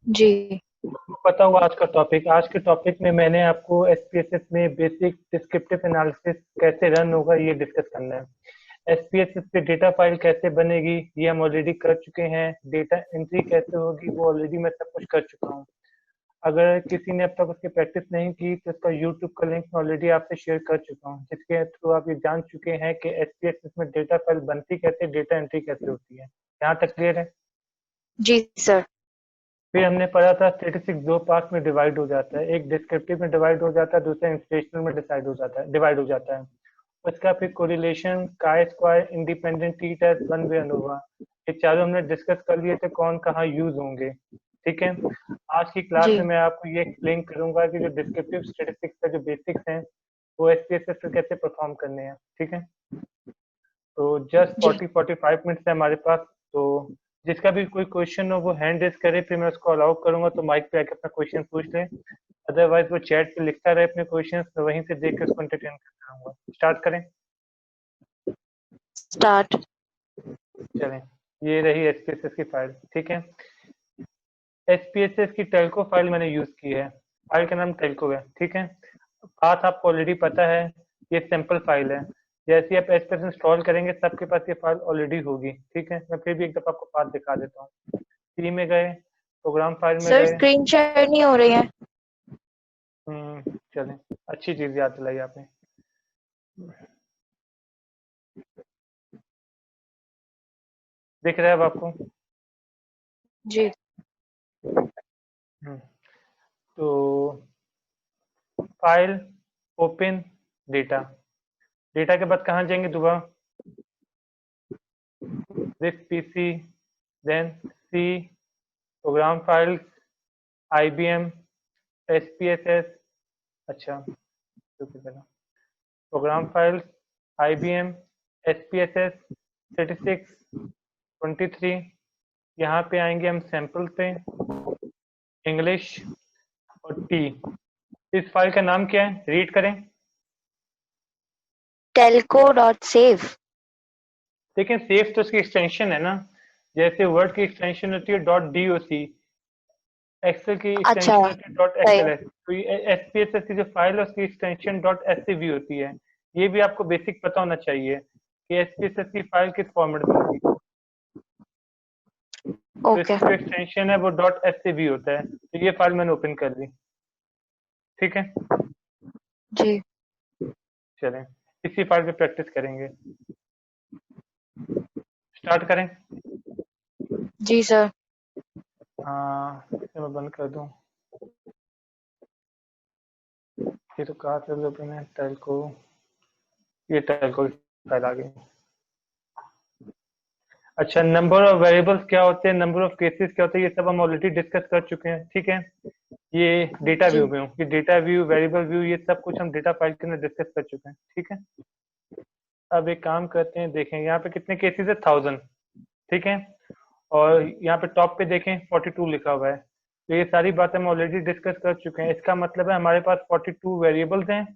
जी। पता हुआ आज के टॉपिक में मैंने आपको एसपीएसएस में बेसिक डिस्क्रिप्टिव एनालिसिस कैसे रन होगा ये डिस्कस करना है। एसपीएसएस पे डेटा फाइल कैसे बनेगी ये हम ऑलरेडी कर चुके हैं। डेटा एंट्री कैसे होगी वो ऑलरेडी मैं सब कुछ कर चुका हूँ। अगर किसी ने अब तक उसकी प्रैक्टिस नहीं की तो उसका यूट्यूब का लिंक मैं ऑलरेडी आपसे शेयर कर चुका हूँ, जिसके थ्रू आप ये जान चुके हैं कि एसपीएसएस में डेटा फाइल बनती कैसे, डेटा एंट्री कैसे होती है। यहाँ तक क्लियर है। जी सर। फिर हमने पढ़ा था स्टैटिस्टिक्स दो पार्ट में डिवाइड हो जाता है, एक डिस्क्रिप्टिव में डिवाइड हो जाता है, दूसरा इंस्पिरेशनल में डिवाइड हो जाता है। उसका फिर correlation, chi square, independent t test, one way ANOVA, ये चारों हमने डिस्कस कर लिए थे कौन कहाँ यूज होंगे। ठीक है। आज की क्लास जी। में मैं आपको ये एक्सप्लेन करूंगा कि जो डिस्क्रिप्टिव स्टैटिस्टिक्स का जो बेसिक्स हैं वो एसपीएसएस पे कैसे परफॉर्म करने हैं। ठीक है। तो जस्ट जी। 40-45 मिनट्स है हमारे पास। तो जिसका भी कोई क्वेश्चन हो वो हैंड रेज करे, फिर मैं उसको अलाउ करूंगा तो माइक पे आके अपना क्वेश्चन पूछ ले। अदरवाइज वो चैट पे लिखता रहे अपने क्वेश्चन, मैं वहीं से देख के उसको एंटरटेन करता रहूंगा। स्टार्ट करें। स्टार्ट। चलें। ये रही एसपीएसएस की फाइल। ठीक है। एसपीएसएस की टेल्को फाइल मैंने यूज की है। फाइल का नाम टेल्को है। ठीक है। पाथ आपको ऑलरेडी पता है। ये सैंपल फाइल है। जैसे आप एसपीएस इंस्टॉल करेंगे सबके पास ये फाइल ऑलरेडी होगी। ठीक है। मैं फिर भी एक दफा आपको पाथ दिखा देता हूँ। सी में गए, प्रोग्राम फाइल में सर गए। स्क्रीन शेयर नहीं हो रही है। चलें। अच्छी चीज याद दिलाई आपने। दिख रहा है अब आपको। जी। हम्म, तो फाइल, ओपन, डेटा। डेटा के बाद कहाँ जाएंगे दोबारा? This PC, then C, program files, IBM, SPSS. अच्छा, रुकिए जरा। Program files, IBM, SPSS, 36, 23। यहाँ पे आएंगे हम सैंपल पे, इंग्लिश और टी। इस फाइल का नाम क्या है, रीड करें। Telco dot save. लेकिन सेव तो उसकी एक्सटेंशन है ना, जैसे वर्ड की एक्सटेंशन होती है डॉट डी ओ सी, एक्सेल की अच्छा। एक्सटेंशन होती है डॉट सही एक्सएल है। एस, तो ये एस पी एस एस की जो फाइल है उसकी extension dot S C V होती है। ये भी आपको बेसिक पता होना चाहिए कि एस पी एस एस की फाइल किस फॉर्मेट में होगी। तो ओके। इसकी जो एक्सटेंशन है वो डॉट एस सी वी होता है। तो ये फाइल मैंने ओपन कर दी। ठीक है। जी। चलें, इसी फाइल पे प्रैक्टिस करेंगे। स्टार्ट करें। जी सर। हाँ, इसे मैं बंद कर दूं। ये तो कहाँ से ओपन है, टाइल को, ये टाइल को फाइल आ गई। अच्छा, नंबर ऑफ वेरिएबल्स क्या होते हैं, नंबर ऑफ केसेस क्या होते हैं, ये सब हम ऑलरेडी डिस्कस कर चुके हैं। ठीक है। ये डेटा व्यू जी। में हूँ, ये डेटा व्यू, वेरिएबल व्यू, ये सब कुछ हम डेटा फाइल के अंदर डिस्कस कर चुके हैं। ठीक है। अब एक काम करते हैं, देखें यहाँ पे कितने केसेस है, 1000। ठीक है। और यहाँ पे टॉप पे देखें 42 लिखा हुआ है। तो ये सारी बातें हम ऑलरेडी डिस्कस कर चुके हैं। इसका मतलब है हमारे पास 42 वेरिएबल्स हैं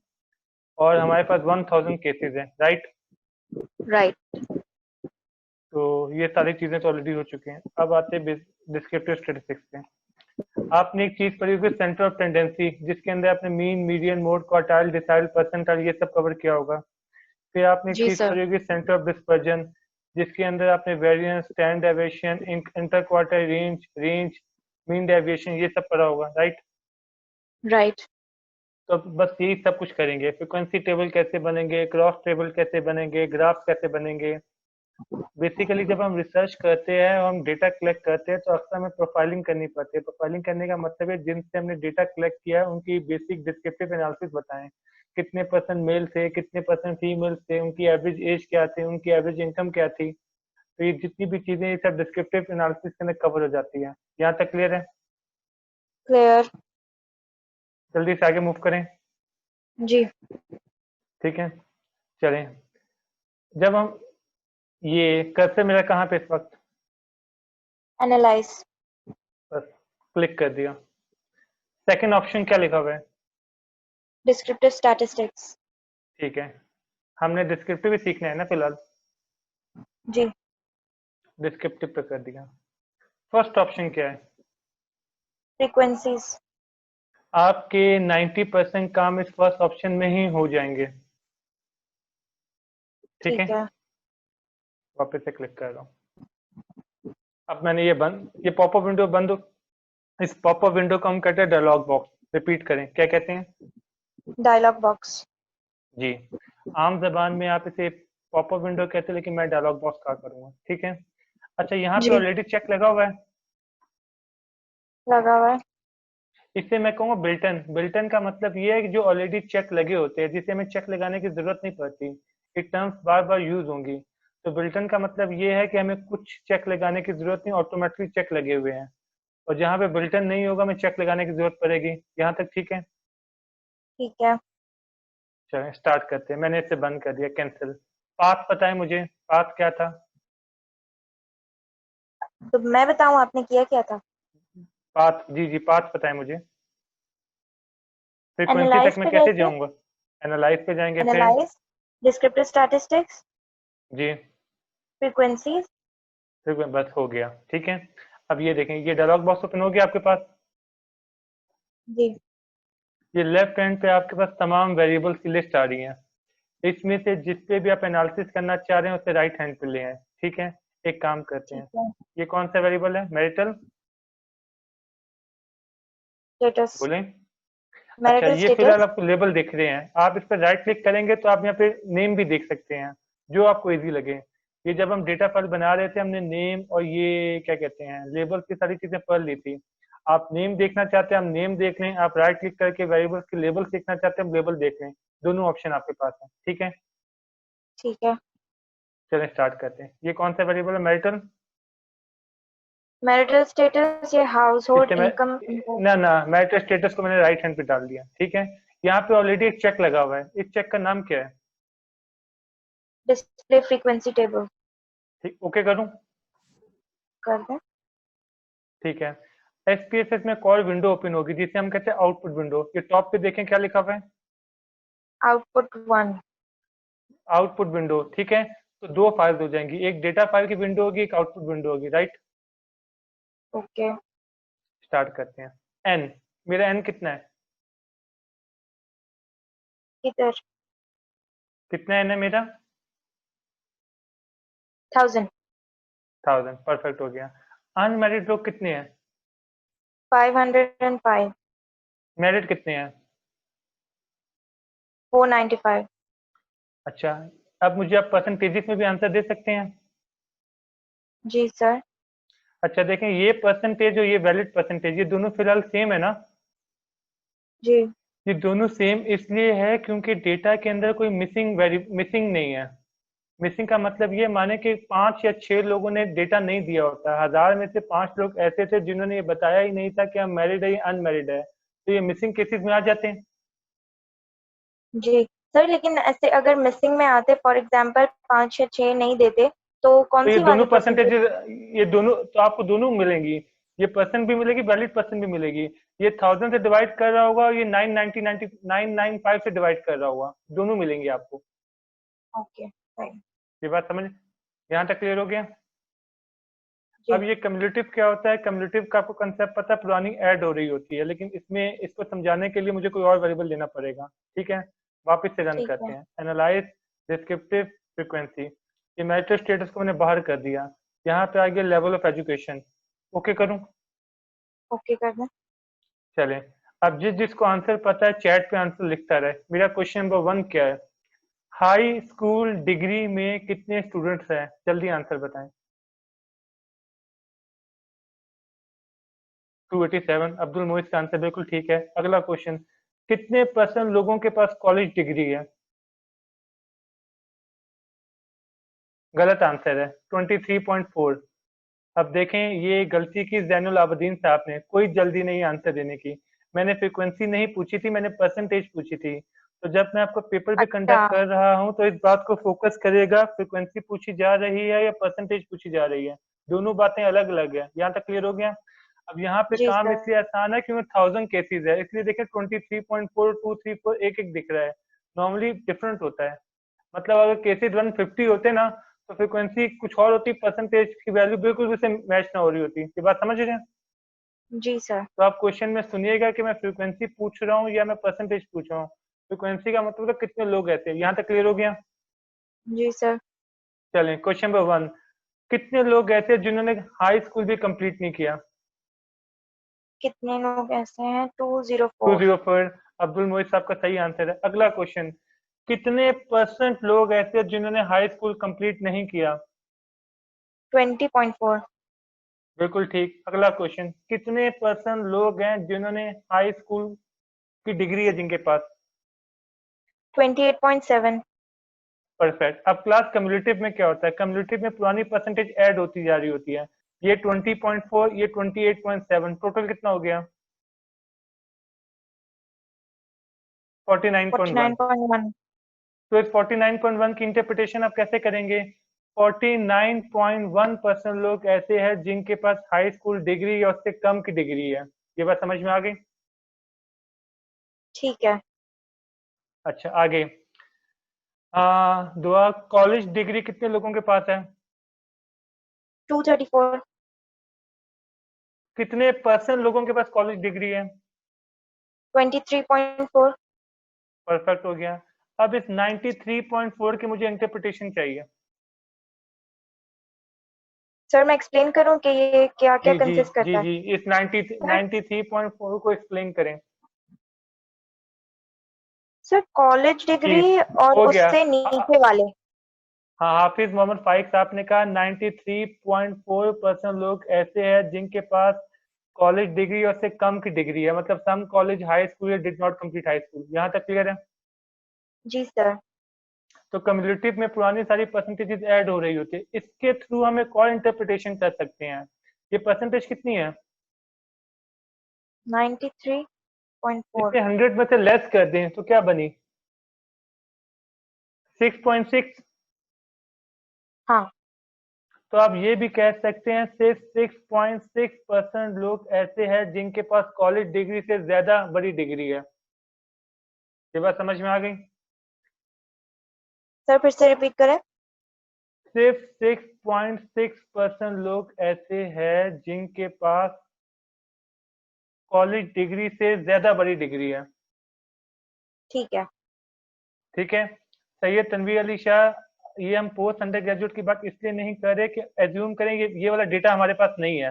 और हमारे पास 1000 केसेस हैं, राइट। राइट। तो ये सारी चीजें तो ऑलरेडी हो चुकी हैं। अब आते हैं डिस्क्रिप्टिव स्टैटिस्टिक्स पे। आपने एक चीज पढ़ी होगी, सेंटर ऑफ टेंडेंसी, जिसके अंदर आपने mean, median, mode, quartile, decile, percentile, ये सब कवर किया होगा। फिर आपने एक जी चीज सर। पढ़ी होगी, सेंटर ऑफ डिस्पर्जन, जिसके अंदर आपने variance, stand deviation, inter quartile range, mean deviation, ये सब पढ़ा होगा, राइट। राइट। तो अब बस यही सब कुछ करेंगे। फ्रिक्वेंसी टेबल कैसे बनेंगे, क्रॉस टेबल कैसे बनेंगे, ग्राफ कैसे बनेंगे। बेसिकली जब हम रिसर्च करते हैं और हम डेटा कलेक्ट करते हैं तो अक्सर हमें प्रोफाइलिंग करनी पड़ती है। प्रोफाइलिंग करने का मतलब है जिनसे हमने डेटा कलेक्ट किया है उनकी बेसिक डिस्क्रिप्टिव एनालिसिस बताएं। कितने परसेंट मेल थे, कितने परसेंट फीमेल थे, उनकी एवरेज एज क्या थी, उनकी एवरेज इनकम क्या थी। तो ये जितनी भी चीजें, ये सब डिस्क्रिप्टिव एनालिसिस के अंदर कवर हो जाती है। यहाँ तक क्लियर है। क्लियर। जल्दी से आगे मूव करें। जी। ठीक है। चलें। जब हम, ये कर्सर मेरा कहाँ पे इस वक्त, एनालाइज। बस क्लिक कर दिया। सेकंड ऑप्शन क्या लिखा हुआ है? Descriptive statistics. ठीक है। हमने डिस्क्रिप्टिव ही सीखना है ना फिलहाल। जी। डिस्क्रिप्टिव पे कर दिया। फर्स्ट ऑप्शन क्या है? फ्रीक्वेंसीज। आपके 90% काम इस फर्स्ट ऑप्शन में ही हो जाएंगे। ठीक है, ठीक है। वापस से क्लिक कर रहा हूँ। अब मैंने ये पॉपअप विंडो बंद हो। इस पॉपअप विंडो को हम कहते हैं डायलॉग बॉक्स। रिपीट करें, क्या कहते हैं? Dialog box. जी। आम जबान में आप इसे पॉपअप विंडो कहते हैं, लेकिन मैं डायलॉग बॉक्स कहा करूंगा। ठीक है। अच्छा, यहाँ पे जी, ऑलरेडी चेक लगा हुआ है। लगा हुआ है। इससे मैं कहूँगा बिल्टन। बिल्टन का मतलब ये है कि जो ऑलरेडी चेक लगे होते हैं, जिसे हमें चेक लगाने की जरूरत नहीं पड़ती। ये टर्म्स बार बार यूज होंगी। तो बिल्टन का मतलब ये है कि हमें कुछ चेक लगाने की जरूरत नहीं, ऑटोमेटिकली चेक लगे हुए हैं। और जहाँ पे बिल्टन नहीं होगा, हमें चेक लगाने की जरूरत पड़ेगी। यहाँ तक ठीक है? ठीक है। चलिए स्टार्ट करते हैं। मैंने इसे बंद कर दिया, कैंसिल। पाथ पता है मुझे, पाथ क्या था? तो मैं बताऊं आपने किया क्या था? पाथ, जी जी, पाथ पता है मुझे। फ्रीक्वेंसी तक एनालाइज मैं पे गए कैसे थे। जाऊंगा? एनालाइज पे जाएंगे फिर? एनालाइज, डिस्क्रिप्टिव स्टैटिस्टिक्स, जी। फ्रीक्वेंसीज। फिर बस हो गया। ठीक है। अब ये देखें, ये डायलॉग बॉक्स ओपन हो गया आपके पास। जी। ये लेफ्ट हैंड पे आपके पास तमाम वेरिएबल्स की लिस्ट आ रही है। इसमें से जिस पे भी आप एनालिसिस करना चाह रहे हैं, उसे राइट हैंड पे ले आए। ठीक है। एक काम करते ठीक हैं। है। ये कौन सा वेरिएबल है? मैरिटल। स्टेटस। बोलें। अच्छा, मैरिटल ये फिलहाल स्टेटस। आपको लेबल दिख रहे हैं। आप इस पर राइट क्लिक करेंगे तो आप यहाँ पे नेम भी देख सकते हैं, जो आपको इजी लगे। ये जब हम डेटा फाइल बना रहे थे, हमने नेम और ये क्या कहते हैं, लेबल की सारी चीजें पढ़ ली थी। आप नेम देखना चाहते हैं, हम नेम देख लें। आप राइट क्लिक करके वेरिएबल्स के लेबल देखना चाहते हैं, हम लेबल देख लें। दोनों ऑप्शन आपके पास है। ठीक है। ठीक है। चलें स्टार्ट करते हैं। ये कौन सा वेरिएबल है? मैरिटल। मैरिटल स्टेटस, ये हाउस होल्ड इससे मैं इनकम। ना ना, मैरिटल स्टेटस को मैंने राइट हैंड पे डाल दिया। ठीक है। यहाँ पे ऑलरेडी एक चेक लगा हुआ है। इस चेक का नाम क्या है? Display frequency table. ठीक, ओके करूँ? कर दें। ठीक है। एसपीएसएस में एक और विंडो ओपन होगी, जिसे हम कहते हैं आउटपुट विंडो। ये टॉप पे देखें क्या लिखा हुआ है? आउटपुट 1। Output window. ठीक है। तो दो फाइल्स हो जाएंगी, एक डेटा फाइल की विंडो होगी, एक आउटपुट विंडो होगी। राइट। ओके। स्टार्ट करते हैं। एन, मेरा एन कितना है? इधर। कितना एन है मेरा? 1000। 1000। परफेक्ट हो गया। अनमैरिड लोग कितने हैं? 505। मैरिड कितने हैं? 495। अच्छा। अब मुझे आप परसेंटेजेस में भी आंसर दे सकते हैं? जी सर। अच्छा देखें, ये परसेंटेज और ये वैलिड परसेंटेज, ये दोनों फिलहाल सेम है ना? जी। ये दोनों सेम इसलिए है क्योंकि डेटा के अंदर कोई मिसिंग नहीं है। मिसिंग का मतलब ये माने कि 5 या 6 लोगों ने डेटा नहीं दिया होता। 1000 में से 5 लोग ऐसे थे जिन्होंने ये बताया ही नहीं था कि हम मैरिड है या अनमैरिड है, तो ये मिसिंग केसेस में आ जाते हैं। जी सर, लेकिन ऐसे अगर मिसिंग में आते, फॉर एग्जांपल 5 या 6 नहीं देते, तो तो कौन ये सी दोनों वाली परसेंटेज, परसेंटेज? ये दोनों तो आपको दोनों मिलेंगी। ये परसेंट भी मिलेगी, वैलिड परसेंट भी मिलेगी। ये 1000 से डिवाइड कर रहा होगा और ये 995 से डिवाइड कर रहा होगा। दोनों मिलेंगे आपको। Okay fine. ये बात समझ, यहाँ तक क्लियर हो गया? अब जी। ये कम्युलेटिव क्या होता है? कम्युलेटिव का आपको कंसेप्ट पता है, पुरानी ऐड हो रही होती है, लेकिन इसमें इसको समझाने के लिए मुझे कोई और वेरिएबल लेना पड़ेगा। ठीक है। वापस से रन ठीक करते है। हैं। Analyse descriptive frequency. ये मैरिटल स्टेटस को मैंने बाहर कर दिया। यहाँ पे आ गया लेवल ऑफ एजुकेशन। ओके करूँ? ओके कर दें। चलें। अब जिसको आंसर पता है, चैट पे आंसर लिखता रहे। मेरा क्वेश्चन नंबर 1 क्या है? हाई स्कूल डिग्री में कितने स्टूडेंट्स हैं? जल्दी आंसर बताएं। 287। अब्दुल मोइज का आंसर बिल्कुल ठीक है। अगला क्वेश्चन, कितने परसेंट लोगों के पास कॉलेज डिग्री है? गलत आंसर है, 23.4। अब देखें, ये गलती की जैनुल आबदीन साहब ने। कोई जल्दी नहीं आंसर देने की। मैंने फ्रीक्वेंसी नहीं पूछी थी, मैंने परसेंटेज पूछी थी। तो जब मैं आपको पेपर भी अच्छा। कंडक्ट कर रहा हूं, तो इस बात को फोकस करिएगा, फ्रीक्वेंसी पूछी जा रही है या परसेंटेज पूछी जा रही है। दोनों बातें अलग अलग है। यहाँ तक क्लियर हो गया? अब यहाँ पे जी काम सर। इसलिए आसान है क्योंकि 1000 केसेज है, इसलिए देखिए 23.4, 234 एक एक दिख रहा है। नॉर्मली डिफरेंट होता है। मतलब अगर केसेज 150 होते ना, तो फ्रीक्वेंसी कुछ और होती, परसेंटेज की वैल्यू बिल्कुल उससे मैच ना हो रही होती। ये बात समझ रहे हैं? जी सर। तो आप क्वेश्चन में सुनिएगा कि मैं फ्रीक्वेंसी पूछ रहा हूँ या मैं परसेंटेज पूछ रहा हूँ। फ्रीक्वेंसी का मतलब है कितने लोग रहते हैं। यहाँ तक क्लियर हो गया? जी सर। चलें क्वेश्चन नंबर 1, कितने लोग ऐसे हैं जिन्होंने हाई स्कूल भी कंप्लीट नहीं किया? कितने लोग ऐसे हैं? 204। 204। अब्दुल मोहित साहब का सही आंसर है। अगला क्वेश्चन, कितने परसेंट लोग ऐसे हैं जिन्होंने हाई स्कूल कंप्लीट नहीं किया? 20.4। बिल्कुल ठीक। अगला क्वेश्चन, कितने परसेंट लोग हैं जिन्होंने हाई स्कूल की डिग्री है जिनके पास? 28.7। परफेक्ट। अब क्लास कम्युलेटिव में क्या होता है? कम्युलेटिव में पुरानी परसेंटेज ऐड होती जा रही होती है। ये 20.4, ये 28.7, टोटल कितना हो गया? 49.1। 49.1। तो इस 49.1 की इंटरप्रिटेशन आप कैसे करेंगे? 49.1% लोग ऐसे हैं जिनके पास हाई स्कूल डिग्री या उससे कम की डिग्री है। ये बात समझ में आ गई? ठीक है। अच्छा आगे। दुआ, कॉलेज डिग्री कितने लोगों के पास है? 234। कितने परसेंट लोगों के पास कॉलेज डिग्री है? 23.4। परफेक्ट हो गया। अब इस 93.4 की मुझे इंटरप्रिटेशन चाहिए। सर मैं एक्सप्लेन करूं कि ये क्या क्या जी जी कंसिस्ट जी करता है? जी, इस 93.4 को एक्सप्लेन करें। सर कॉलेज जी डिग्री और हो गया। उससे नीचे वाले। हाँ, हाफिज मोहम्मद फाइक साहब ने कहा 93.4% लोग ऐसे हैं जिनके पास कॉलेज डिग्री और से कम की डिग्री है, मतलब सम कॉलेज हाई स्कूल या did not complete high school. यहाँ तक क्लियर है? जी सर। तो कम्युलेटिव में पुरानी सारी परसेंटेजेस ऐड हो रही होती है। इसके थ्रू हम एक और इंटरप्रिटेशन कर सकते हैं। ये परसेंटेज कितनी है? 93.4। इसे 100 में से लेस कर दें तो क्या बनी? 6.6। हाँ। तो आप ये भी कह सकते हैं सिर्फ 6.6% लोग ऐसे हैं जिनके पास कॉलेज डिग्री से ज्यादा बड़ी डिग्री है। ये बात समझ में आ गई? सर फिर से रिपीट करें। सिर्फ 6.6% लोग ऐसे हैं जिनके पास कॉलेज डिग्री से ज्यादा बड़ी डिग्री है। ठीक है। ठीक है। सैयद तनवीर अली शाह, ये हम पोस्ट अंडर ग्रेजुएट की बात इसलिए नहीं कर रहे कि एज्यूम करें ये वाला डेटा हमारे पास नहीं है।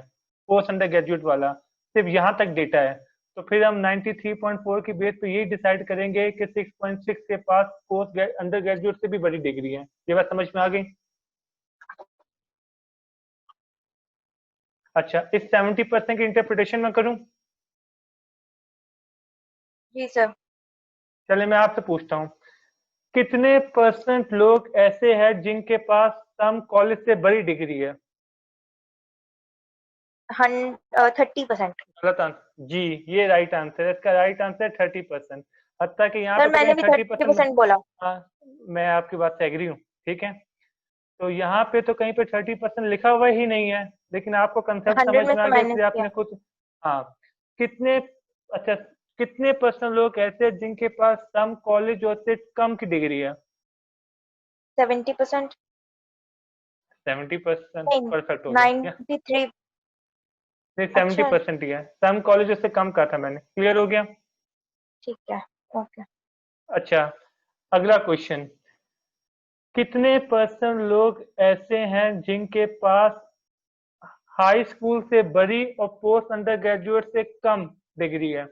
पोस्ट अंडर ग्रेजुएट वाला सिर्फ यहाँ तक डेटा है। तो फिर हम 93.4 की बेस पे यही डिसाइड करेंगे कि 6.6 के पास पोस्ट अंडर ग्रेजुएट से भी बड़ी डिग्री है। ये बात समझ में आ गई? अच्छा, इस 70% की इंटरप्रिटेशन में करूं? जी सर। चले मैं आपसे पूछता हूँ, कितने परसेंट लोग ऐसे हैं जिनके पास सम कॉलेज से बड़ी डिग्री है? 30%। गलत आंसर जी। ये राइट आंसर है। इसका राइट आंसर है 30%। हत्ता कि यहाँ सर पे तो मैंने कहीं भी 30%। 30% बोला। हाँ, मैं आपकी बात से एग्री हूँ। ठीक है। तो यहाँ पे तो कहीं पे 30% लिखा हुआ ही नहीं है, लेकिन आपको कंसेप्ट 100 समझ में में आ से गया माइनस इसलिए किया। आपने खुद। हाँ। कितने, अच्छा, कितने परसेंट लोग ऐसे हैं जिनके पास सम कॉलेज और से कम की डिग्री है? 70%। 70%। नहीं, परफेक्ट हो गया। 93। नहीं, सेवेंटी अच्छा। परसेंट ही है। सम कॉलेज से कम का था मैंने। क्लियर हो गया? ठीक है। ओके। अच्छा, अगला क्वेश्चन, कितने परसेंट लोग ऐसे हैं जिनके पास हाई स्कूल से बड़ी और पोस्ट अंडर ग्रेजुएट से कम डिग्री है?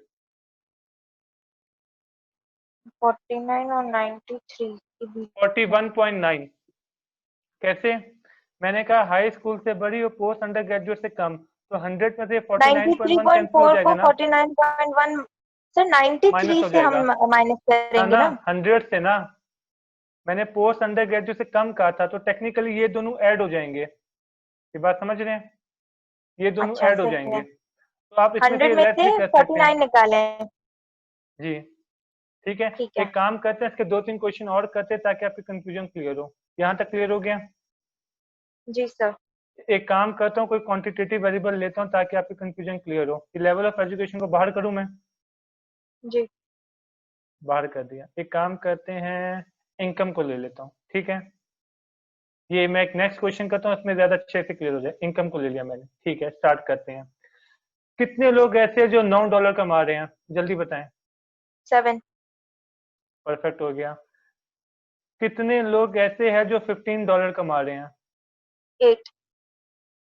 49 और 93 के बीच में। 41.9। कैसे? मैंने कहा हाई स्कूल से बड़ी और पोस्ट अंडर ग्रेजुएट से कम, तो 100 में से 49.1 कैंसिल हो 93.4 जाएगा को ना? 49.1। सर माइनस 93 हो से हम जाएगा माइनस ना करेंगे ना, ना। 100 से ना। मैंने पोस्ट अंडर ग्रेजुएट से कम कहा था, तो टेक्निकली ये दोनों ऐड हो जाएंगे। ये बात समझ रहे हैं? ये दोनों अच्छा ऐड हो सही जाएंगे। है। तो आप इसमें 100 से में लेस से भी कर सकते हैं। 49 निकालें। जी। ठीक है। ठीक है। एक काम करते हैं, इसके 2-3 क्वेश्चन और करते हैं ताकि आपकी कंफ्यूजन क्लियर हो। यहाँ तक क्लियर हो गया? जी सर। एक काम करता हूँ, कोई क्वांटिटेटिव वेरिएबल लेता हूँ ताकि आपकी कंफ्यूजन क्लियर हो। कि लेवल ऑफ एजुकेशन को बाहर करूँ मैं? जी। बाहर कर दिया। एक काम करते हैं, इनकम को ले लेता हूँ। ठीक है। ये मैं एक नेक्स्ट क्वेश्चन करता हूँ, इसमें ज्यादा अच्छे से क्लियर हो जाए। इनकम को ले लिया मैंने। ठीक है, स्टार्ट करते हैं। कितने लोग ऐसे हैं जो $9 कमा रहे हैं, जल्दी बताएं। 7, परफेक्ट हो गया। कितने लोग ऐसे हैं जो $15 कमा रहे हैं? 8,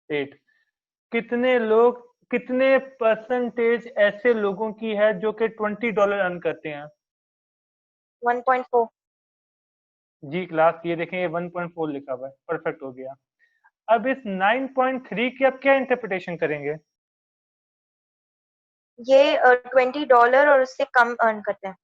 8। कितने परसेंटेज ऐसे लोगों की है जो कि $20 अर्न करते हैं? 1.4, जी क्लास, ये देखें, ये 1.4 लिखा हुआ है, परफेक्ट हो गया। अब इस 9.3 की आप क्या इंटरप्रिटेशन करेंगे? ये $20 और उससे कम अर्न करते हैं।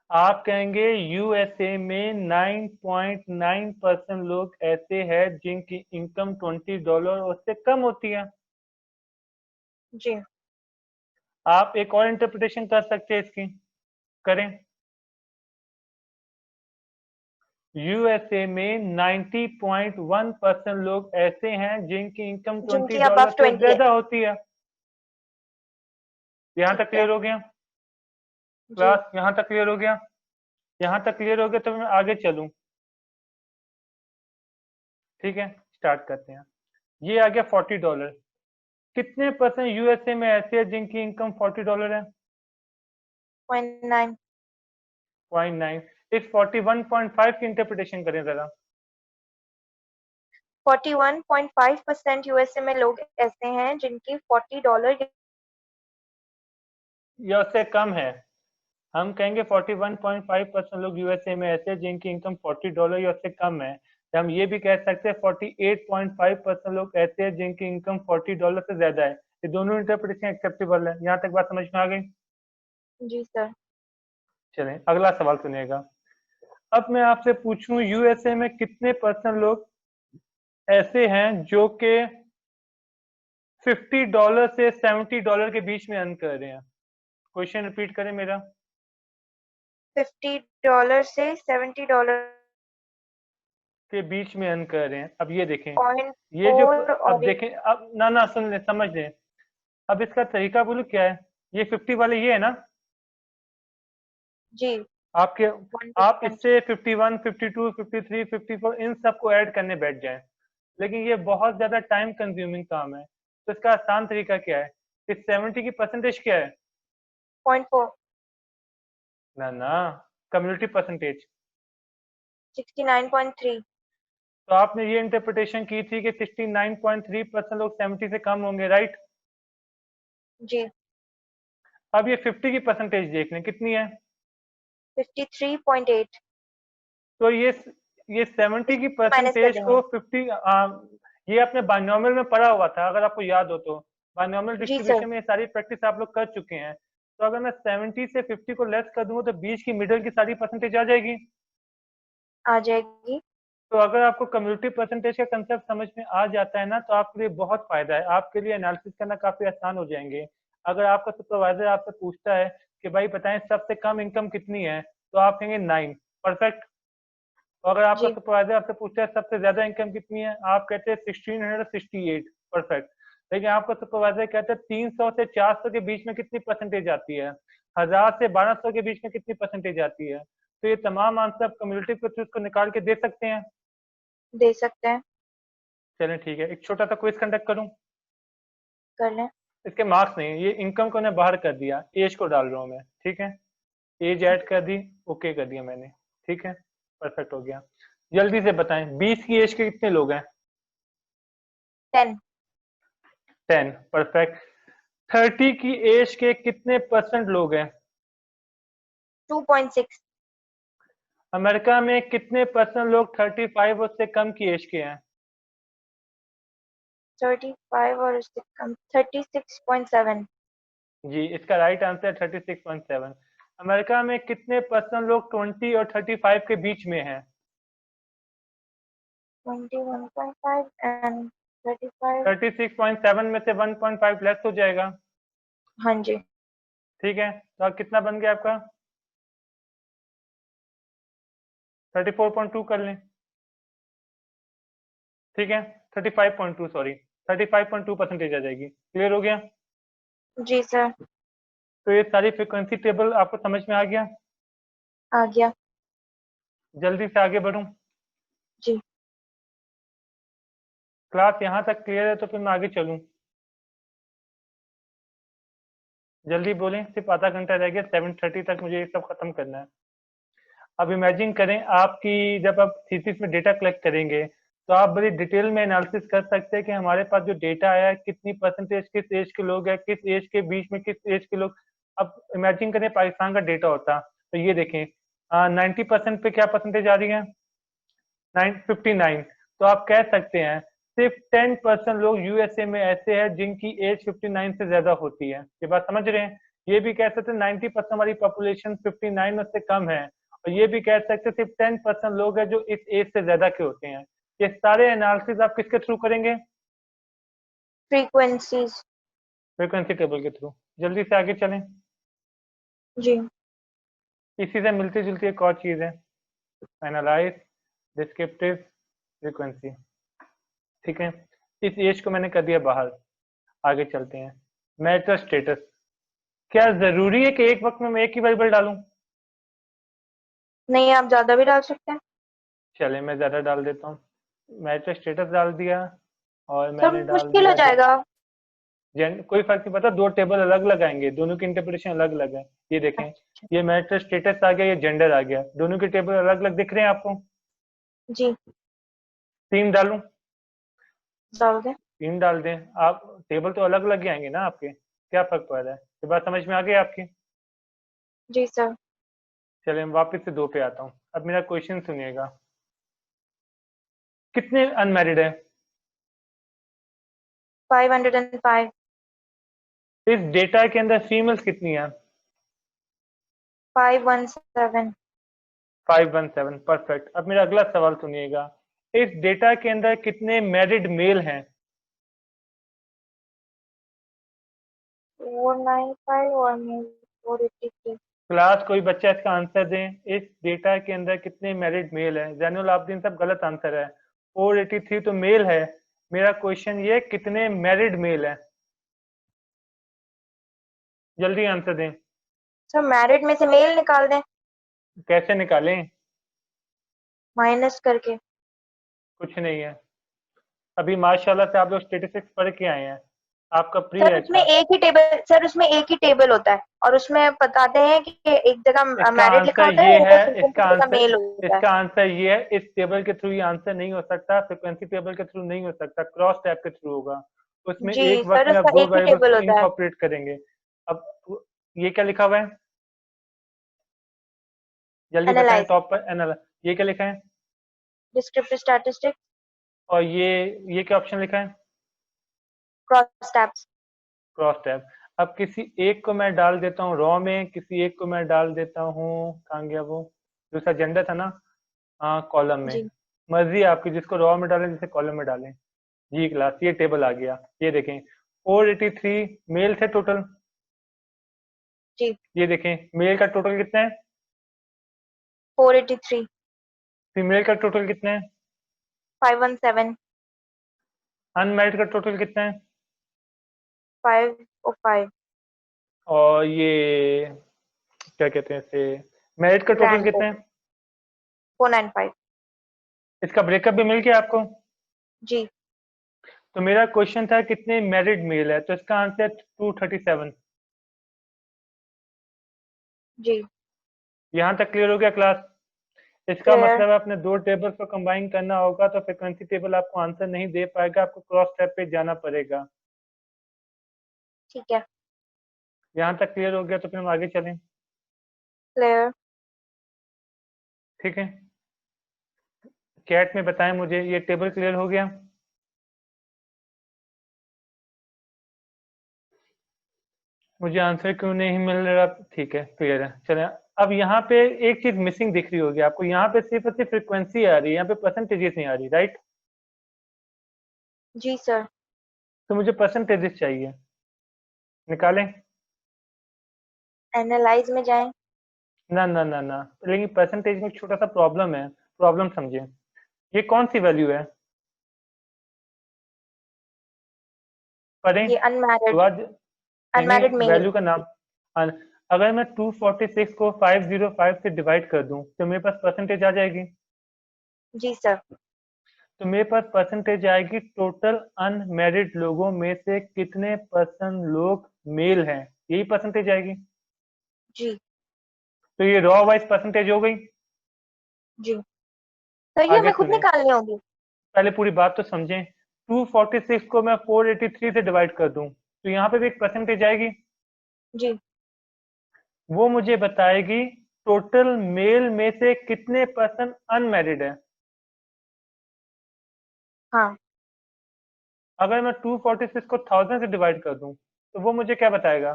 आप कहेंगे यूएसए में 9.9% लोग ऐसे हैं जिनकी इनकम $20 और उससे कम होती है। जी। आप एक और इंटरप्रिटेशन कर सकते हैं इसकी, करें। यूएसए में 90.1% लोग ऐसे हैं जिनकी इनकम ट्वेंटी जिनकी डॉलर अबव से 20 है। ज्यादा होती है। यहाँ ठीक तक है। क्लियर हो गया? जी। क्लास यहाँ तक क्लियर हो गया? यहाँ तक क्लियर हो गया तो मैं आगे चलूं। ठीक है, स्टार्ट करते हैं। ये आ गया $40। कितने परसेंट यूएसए में ऐसे हैं जिनकी इनकम $40 है? 0.9। 0.9। इस 41.5 की इंटरप्रिटेशन करें जरा। 41.5% यूएसए में लोग ऐसे हैं जिनकी $40 या उससे कम है। हम कहेंगे 41.5% लोग यूएसए में ऐसे हैं जिनकी इनकम $40 या उससे कम है। तो हम ये भी कह सकते हैं 48.5% लोग ऐसे हैं जिनकी इनकम $40 से ज्यादा है। ये दोनों इंटरप्रिटेशन एक्सेप्टेबल है। यहाँ तक बात समझ में आ गई? जी सर। चलें अगला सवाल सुनिएगा। अब मैं आपसे पूछूं यूएसए में कितने परसेंट लोग ऐसे हैं जो कि $50 से $70 के बीच में अर्न कर रहे हैं? क्वेश्चन रिपीट करें मेरा। $50 से $70 के बीच में अर्न कर रहे हैं। अब ये देखें, पॉइंट ये जो, फोर अब और देखें, अब ना ना सुन ले, समझ लें। अब इसका तरीका बोलूं क्या है? ये 50 वाले ये है ना जी आपके। आप 1%। इससे 51, 52, 53, 54 इन सबको ऐड करने बैठ जाएं, लेकिन ये बहुत ज्यादा टाइम कंज्यूमिंग काम है। तो इसका आसान तरीका क्या है? इस 70 की परसेंटेज क्या है? 0.4। ना ना, कम्युनिटी परसेंटेज। 69.3। तो आपने ये इंटरप्रिटेशन की थी कि 69.3% लोग 70 से कम होंगे, राइट? जी। अब ये 50 की परसेंटेज देख लें कितनी है। 53.8। तो ये 70 की इसमें माइनस कर परसेंटेज देंगे। को 50, ये अपने बाइनोमियल में पढ़ा हुआ था, अगर आपको याद हो तो। बाइनोमियल जी सर। डिस्ट्रीब्यूशन में ये सारी प्रैक्टिस आप लोग कर चुके हैं। तो अगर मैं 70 से 50 को लेस कर दूंगा तो बीच की मिडिल की सारी परसेंटेज आ जाएगी। आ जाएगी। तो अगर आपको कम्युनिटी परसेंटेज का कंसेप्ट समझ में आ जाता है ना, तो आपके लिए बहुत फायदा है, आपके लिए एनालिसिस करना काफी आसान हो जाएंगे। अगर आपका सुपरवाइजर आपसे पूछता है कि भाई बताएं सबसे कम इनकम कितनी है, तो आप कहेंगे 9। परफेक्ट। और अगर आपका जी। सुपरवाइजर आपसे पूछता है सबसे ज्यादा इनकम कितनी है, आप कहते हैं 1668। परफेक्ट। लेकिन आपका सुपरवाइजर कहता है 300 से 400 के बीच में कितनी परसेंटेज आती है, 1000 से 1200 के बीच में कितनी परसेंटेज आती है। तो ये तमाम आंसर आप कम्युनिटी के थ्रू को निकाल के दे सकते हैं। दे सकते हैं। चलें ठीक है, एक छोटा सा क्विज कंडक्ट करूं। कर लें। इसके मार्क्स नहीं, ये इनकम को मैं बाहर कर दिया, एज को डाल रहा हूँ मैं, ठीक है। एज ऐड कर दी, ओके कर दिया मैंने, ठीक है। परफेक्ट हो गया। जल्दी से बताएं 20 की एज के कितने लोग हैं? 10। 10। परफेक्ट। 30 की एज के कितने परसेंट लोग हैं? 2.6। अमेरिका में कितने परसेंट लोग 35 और उससे कम की एज के हैं? 35 और उससे कम 36.7। जी, इसका राइट आंसर 36.7। अमेरिका में कितने परसेंट लोग 20 और 35 के बीच में हैं? 21.5 एंड 35। 36.7 में से 1.5 लेस हो जाएगा। हाँ जी। ठीक है, तो अब कितना बन गया आपका? 34.2 कर लें। ठीक है, 35.2, सॉरी, 35.2% आ जाएगी। क्लियर हो गया? जी सर। तो ये सारी फ्रिक्वेंसी टेबल आपको समझ में आ गया? आ गया। जल्दी से आगे बढ़ूं। जी। क्लास यहाँ तक क्लियर है तो फिर मैं आगे चलूं। जल्दी बोलें, सिर्फ आधा घंटा रह गया, 7:30 तक मुझे ये सब खत्म करना है। अब इमेजिन करें आपकी, जब आप थीसिस में डेटा कलेक्ट करेंगे तो आप बड़ी डिटेल में एनालिसिस कर सकते हैं कि हमारे पास जो डेटा आया है कितनी परसेंटेज किस एज के लोग हैं, किस एज के बीच में किस एज के लोग। अब इमेजिन करें पाकिस्तान का डेटा होता तो ये देखें 90% पे क्या परसेंटेज आ रही है, 59। तो आप कह सकते हैं सिर्फ 10% लोग यूएसए में ऐसे हैं जिनकी एज 59 से ज्यादा होती है। ये बात समझ रहे हैं? ये भी कह सकते हैं 90% हमारी पॉपुलेशन 59 से कम है, और ये भी कह सकते हैं सिर्फ 10% लोग हैं जो इस एज से ज्यादा के होते हैं। ये सारे एनालिसिस आप किसके थ्रू करेंगे? फ्रीक्वेंसीज। फ्रीक्वेंसी टेबल के थ्रू। जल्दी से आगे चलें। जी। इसी से मिलती जुलती एक और चीज है, एनालाइज डिस्क्रिप्टिव फ्रीक्वेंसी। ठीक है, इस एज को मैंने कर दिया बाहर। आगे चलते हैं। Matter status. क्या जरूरी है कि एक वक्त में मैं एक ही वेरिएबल डालूं? नहीं, आप ज्यादा भी डाल सकते हैं। चले मैं ज्यादा डाल देता हूँ। मैटर स्टेटस डाल दिया, और सर मैंने डाल मुश्किल हो दिया जाएगा। कोई फर्क नहीं पड़ता, दो टेबल अलग अलग आएंगे, दोनों की इंटरप्रिटेशन अलग अलग है। ये देखें, अच्छा। ये मैटर स्टेटस आ गया, ये जेंडर आ गया, दोनों के टेबल अलग अलग दिख रहे हैं आपको। जी। 3 डालूं? डाल दें। 3 डाल दें, आप टेबल तो अलग अलग ही आएंगे ना आपके, क्या फर्क पड़ रहा है? ये बात समझ में आ गई आपकी? जी सर। चलिए मैं वापस से 2 पे आता हूँ। अब मेरा क्वेश्चन सुनिएगा, कितने अनमैरिड है? 505। इस डेटा के अंदर फीमेल्स कितनी है? 517। 517, परफेक्ट। अब मेरा अगला सवाल सुनिएगा, इस डेटा के अंदर कितने मैरिड मेल हैं? 495 और 483। क्लास कोई बच्चा इसका आंसर दें, इस डेटा के अंदर कितने मैरिड मेल है? जैनुल आबदीन सब गलत आंसर है, 483 तो मेल है। मेरा क्वेश्चन ये, कितने मैरिड मेल है? जल्दी आंसर दें। सर मैरिड में से मेल निकाल दें, कैसे निकालें? माइनस करके। कुछ नहीं है, अभी माशाल्लाह से आप लोग स्टेटिस्टिक्स पढ़ के आए हैं, आपका प्री सर बैच उसमें था। एक ही टेबल, सर उसमें एक ही टेबल होता है और उसमें बताते हैं कि एक जगह इसका मैरिड लिखा आंसर होता ये है, एक है, फ्रीक्वेंसी की जगह मेल होता है। इसका आंसर ये है, इस टेबल के थ्रू ये आंसर नहीं हो सकता, फ्रिक्वेंसी टेबल के थ्रू नहीं हो सकता, क्रॉस टैब के थ्रू होगा। उसमें जी एक वक्त सर, में आप उसका 2 एक ही वेरिएबल्स टेबल को होता है। इनकॉर्पोरेट करेंगे। अब ये क्या लिखा हुआ है? जल्दी बताएं, एनालाइज। टॉप पर एनालाइज, ये क्या लिखा है? Descriptive statistics. और ये क्या ऑप्शन लिखा है? Cross tabs. Cross tab. अब किसी एक को मैं डाल देता हूँ रॉ में, किसी एक को मैं डाल देता हूँ, कहाँ गया वो दूसरा जेंडर था ना, हाँ कॉलम में। जी। मर्जी है आपकी, जिसको रॉ में डालें जिसे कॉलम में डालें। जी क्लास, ये टेबल आ गया। ये देखें 483 मेल थे टोटल। जी। ये देखें मेल का टोटल कितना है, 483। फीमेल का टोटल कितना है, 517। अनमैरिड का टोटल कितना है, 505। और ये क्या कहते हैं इसे, मैरिड का टोटल ग्रैंड कितना है? टोटल 495। इसका ब्रेकअप भी मिल गया आपको? जी। तो मेरा क्वेश्चन था कितने मैरिड मेल है, तो इसका आंसर 237। जी। यहाँ तक क्लियर हो गया क्लास? इसका क्लियर। मतलब है अपने 2 टेबल को कंबाइन करना होगा, तो फ्रिक्वेंसी टेबल आपको आंसर नहीं दे पाएगा, आपको क्रॉस टैब पे जाना पड़ेगा। ठीक है। यहाँ तक क्लियर हो गया, तो फिर हम आगे चलें। क्लियर। ठीक है, चैट में बताएं मुझे, ये टेबल क्लियर हो गया? मुझे आंसर क्यों नहीं मिल रहा? ठीक है, क्लियर है, चलें। अब यहाँ पे एक चीज मिसिंग दिख रही होगी आपको, यहाँ पे सिर्फ और सिर्फ फ्रिक्वेंसी आ रही है, यहाँ पे परसेंटेजेस नहीं आ रही, राइट? जी सर। तो मुझे परसेंटेजेस चाहिए, निकालें? एनालाइज में जाएं। ना ना ना ना, लेकिन परसेंटेज में एक छोटा सा प्रॉब्लम है, प्रॉब्लम समझे। ये कौन सी वैल्यू है, पढ़ें ये अनमैरिड। तो आज। नहीं अनमैरिड नहीं, मेल। वैल्यू का नाम। अन- अगर मैं 246 को 505 से डिवाइड कर दूं तो मेरे पास परसेंटेज आ जाएगी। जी सर। तो मेरे पास परसेंटेज आएगी, टोटल अनमैरिड लोगों में से कितने परसेंट लोग मेल हैं। यही परसेंटेज आएगी। जी तो ये रॉ वाइज परसेंटेज हो गई। जी। तो ये आगे हमें खुद सुने, निकालनी होगी। पहले पूरी बात तो समझें। 246 को मैं 483 से डिवाइड कर दूं तो यहाँ पे भी एक परसेंटेज आएगी। जी वो मुझे बताएगी टोटल मेल में से कितने परसेंट अनमैरिड है। हाँ, अगर मैं 246 को 1000 से डिवाइड कर दूं तो वो मुझे क्या बताएगा?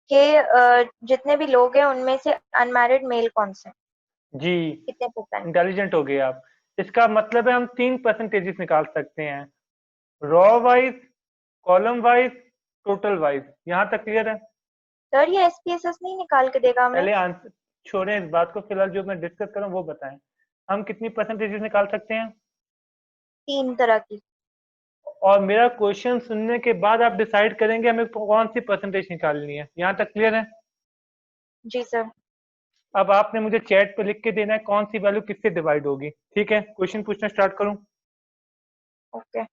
कि जितने भी लोग हैं उनमें से अनमैरिड मेल कौन से हैं, जी, कितने परसेंट। इंटेलिजेंट हो गए आप। इसका मतलब है हम 3 परसेंटेजेस निकाल सकते हैं, raw wise, column wise, total wise. यहाँ तक क्लियर है? सर ये एसपीएसएस नहीं निकाल के देगा हमें। पहले आंसर छोड़ें इस बात को, फिलहाल जो मैं डिस्कस कर रहा हूँ वो बताएं। हम कितनी परसेंटेजेस निकाल सकते हैं? 3 तरह की। और मेरा क्वेश्चन सुनने के बाद आप डिसाइड करेंगे हमें कौन सी परसेंटेज निकालनी है। यहाँ तक क्लियर है? जी सर। अब आपने मुझे चैट पे लिख के देना है कौन सी वैल्यू किससे डिवाइड होगी। ठीक है, क्वेश्चन पूछना स्टार्ट करूं। ओके।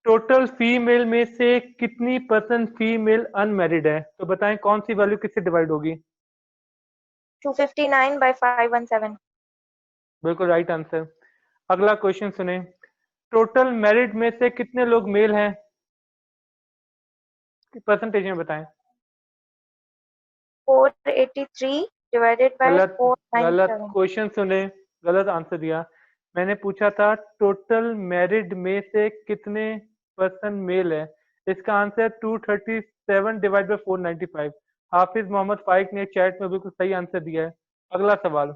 टोटल फीमेल में से कितनी परसेंट फीमेल अनमैरिड है, तो बताएं कौन सी वैल्यू किससे डिवाइड होगी। 259 बाय 517। बिल्कुल राइट आंसर। अगला क्वेश्चन सुने। टोटल मैरिड में से कितने लोग मेल हैं, परसेंटेज में बताएं। 483 डिवाइडेड बाय गलत, गलत 497। क्वेश्चन सुने, गलत आंसर दिया। मैंने पूछा था टोटल मैरिड में से कितने पर्सन मेल है। इसका आंसर 237 डिवाइड बाई 495। हाफिज मोहम्मद फाइक ने चैट में बिल्कुल सही आंसर दिया है। अगला सवाल,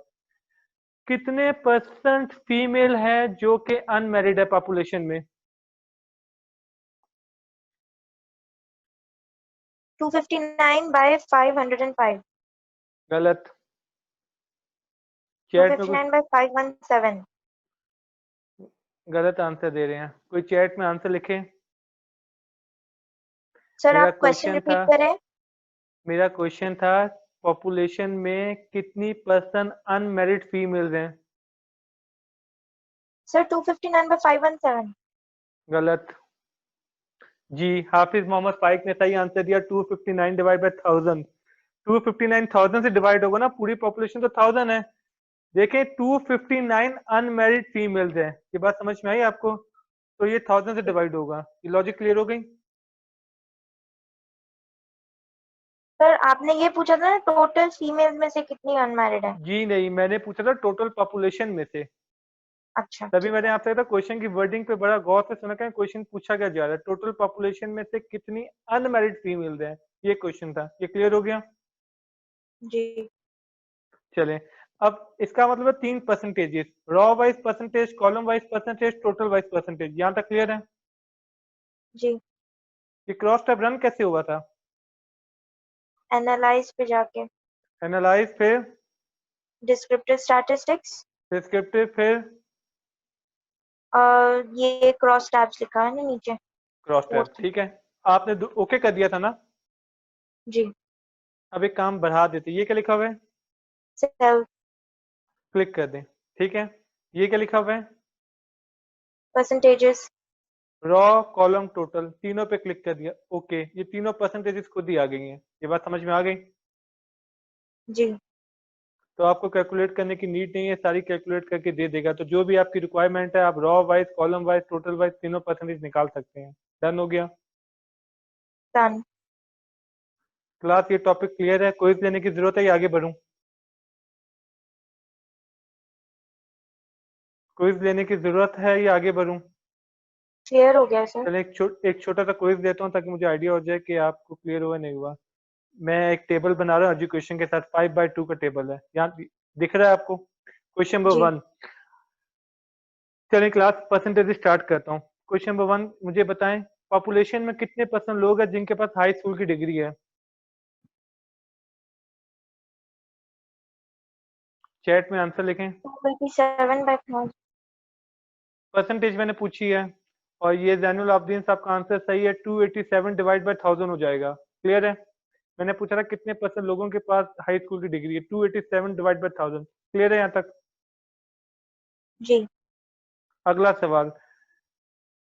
कितने परसेंट फीमेल है जो कि अनमैरिड है पॉपुलेशन में? 259 बाय 505। गलत, चैट में कुछ 259 बाय 517। गलत आंसर दे रहे हैं, कोई चैट में आंसर लिखे। सर मेरा आप क्वेश्चन क्वेश्चन था रिपीट करें। मेरा क्वेश्चन था पॉपुलेशन में कितनी परसेंट अनमैरिड फीमेल्स हैं। Sir 259 by 517। गलत। जी, हाफिज मोहम्मद फाइक ने सही आंसर दिया, 259 डिवाइड बाई 1000। 259,000 से डिवाइड होगा ना, पूरी पॉपुलेशन तो 1000 है। देखिए 259 अनमैरिड फीमेल्स है, ये बात समझ में आई आपको? तो ये 1000 से डिवाइड होगा। ये लॉजिक क्लियर हो गई? सर आपने ये पूछा था ना टोटल फीमेल में से कितनी अनमैरिड है। जी नहीं, मैंने पूछा था टोटल पॉपुलेशन में से। अच्छा तभी ठीक मैंने है। आपसे कहा क्वेश्चन की वर्डिंग पे बड़ा गौर से सुना क्या क्वेश्चन पूछा क्या जा रहा है, टोटल पॉपुलेशन में से कितनी अनमैरिड फीमेल्स हैं, ये क्वेश्चन था। ये क्लियर हो गया? जी चलें, अब इसका मतलब है 3 percentages, raw wise percentage, column wise percentage, total wise percentage. यहाँ तक क्लियर है? जी। ये क्रॉस टैब रन कैसे हुआ था? एनालाइज पे जाके। एनालाइज, फिर डिस्क्रिप्टिव स्टैटिस्टिक्स। डिस्क्रिप्टिव, फिर ये क्रॉस टैब्स लिखा है ना नीचे। Cross tab. फोर्थ। ठीक है, आपने ओके कर दिया था ना? जी। अब एक काम बढ़ा देते, ये क्या लिखा हुआ है? सेल। क्लिक कर दें। ठीक है, ये क्या लिखा हुआ है? परसेंटेजेस। रॉ, कॉलम, टोटल, तीनों पे क्लिक कर दिया। ओके, ये तीनों परसेंटेजेस खुद ही आ गई हैं। ये बात समझ में आ गई? जी तो आपको कैलकुलेट करने की नीड नहीं है, सारी कैलकुलेट करके दे देगा। तो जो भी आपकी रिक्वायरमेंट है, आप raw wise, column wise, total wise तीनों परसेंटेज निकाल सकते हैं। डन हो गया डन। क्लास? ये टॉपिक क्लियर है? क्विज लेने की जरूरत है या आगे बढ़ूं? क्विज लेने की जरूरत है या आगे बढ़ूं? क्लियर हो गया सर। चलिए एक छोटा सा क्विज देता हूँ ताकि मुझे आइडिया हो जाए कि आपको क्लियर हुआ नहीं हुआ। मैं एक टेबल बना रहा हूँ एजुकेशन के साथ, 5x2 का टेबल है, यहाँ दिख रहा है आपको? क्वेश्चन नंबर जी। 1। चलिए क्लास परसेंटेज स्टार्ट करता हूँ। क्वेश्चन नंबर 1, मुझे बताएं पॉपुलेशन में कितने परसेंट लोग हैं जिनके पास हाई स्कूल की डिग्री है। चैट में आंसर लिखें। 287 बाय 1000। परसेंटेज मैंने पूछी है, और ये जैनुल आब्दीन साहब का आंसर सही है, 287 डिवाइड बाय 1000 हो जाएगा। क्लियर है? मैंने पूछा था कितने परसेंट लोगों के पास हाई स्कूल की डिग्री है, 287 डिवाइड बाय 1000। क्लियर है यहाँ तक? जी। अगला सवाल,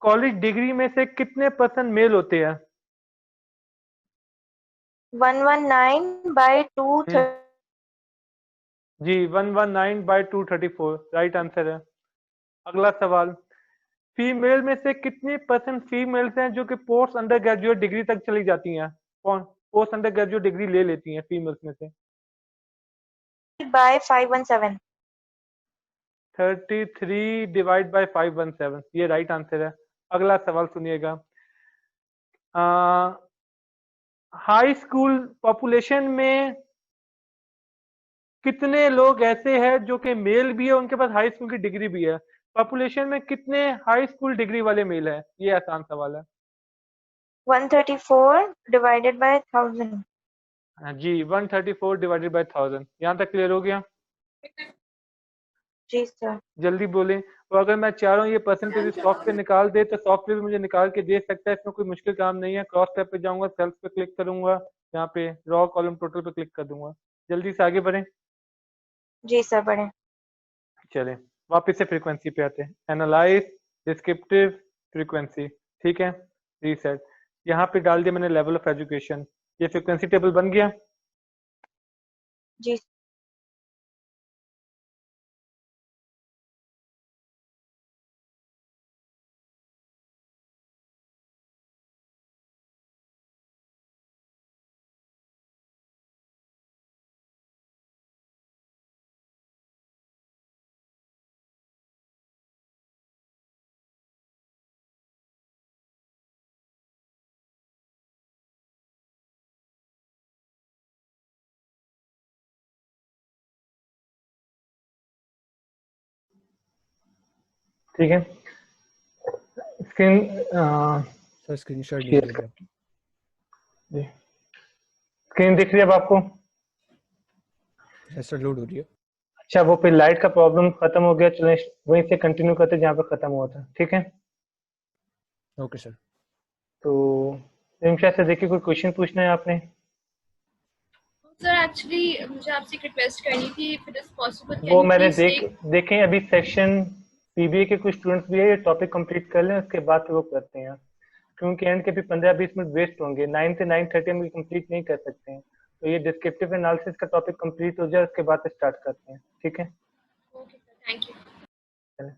कॉलेज डिग्री में से कितने परसेंट मेल होते हैं? 119/230। हम्म, जी 119/234 राइट आंसर है। अगला सवाल, फीमेल में से कितने परसेंट फीमेल्स हैं जो कि पोस्ट अंडर ग्रेजुएट डिग्री तक चली जाती हैं? कौन पोस्ट अंडर ग्रेजुएट डिग्री ले लेती हैं फीमेल्स में से? 517। 33/517 ये राइट आंसर है। अगला सवाल सुनिएगा, हाई स्कूल पॉपुलेशन में कितने लोग ऐसे हैं जो कि मेल भी है, उनके पास हाई स्कूल की डिग्री भी है? पॉपुलेशन में कितने हाई स्कूल डिग्री वाले मेल हैं? ये आसान सवाल है। 134/1000। हाँ जी 134/1000। यहाँ तक क्लियर हो गया? जी सर। जल्दी बोलें। तो अगर मैं चाह रहा हूँ ये परसेंटेज सॉफ्टवेयर निकाल दे तो सॉफ्टवेयर भी मुझे निकाल के दे सकता है, इसमें कोई मुश्किल काम नहीं है। क्रॉस टैब पे जाऊंगा, सेल्स पे क्लिक करूंगा, यहाँ पे रॉ कॉलम टोटल पे क्लिक कर दूंगा। जल्दी से आगे बढ़ें। जी सर, बढ़े। चलें वापस से फ्रीक्वेंसी पे आते हैं, एनालाइज, डिस्क्रिप्टिव, फ्रीक्वेंसी। ठीक है, रीसेट। यहाँ पे डाल दिया मैंने लेवल ऑफ एजुकेशन, ये फ्रीक्वेंसी टेबल बन गया। जी। ठीक है, स्क्रीन सर स्क्रीनशॉट लीजिए अभी आप। स्क्रीन दिख रही है अब आपको? यस सर, लोड हो रही है। अच्छा, वो फिर लाइट का प्रॉब्लम खत्म हो गया, चलें वहीं से कंटिन्यू करते जहाँ पे खत्म हुआ था। ठीक है, ओके सर। तो रिमशा से देखिए कोई क्वेश्चन पूछना है आपने? सर एक्चुअली मुझे आपसे एक रिक्वेस्ट करनी थी, if it is possible can वो यू मैंने प्लीज टेक। देखें अभी सेक्शन सीबीए के कुछ स्टूडेंट्स भी है, ये टॉपिक कंप्लीट कर लें, उसके बाद फिर वो करते हैं, क्योंकि एंड के भी 15-20 मिनट वेस्ट होंगे। 9 से 9:30 हम कंप्लीट नहीं कर सकते हैं, तो ये डिस्क्रिप्टिव एनालिसिस का टॉपिक कंप्लीट हो जाए उसके बाद स्टार्ट करते हैं। ठीक है, ओके सर, थैंक यू। चलें।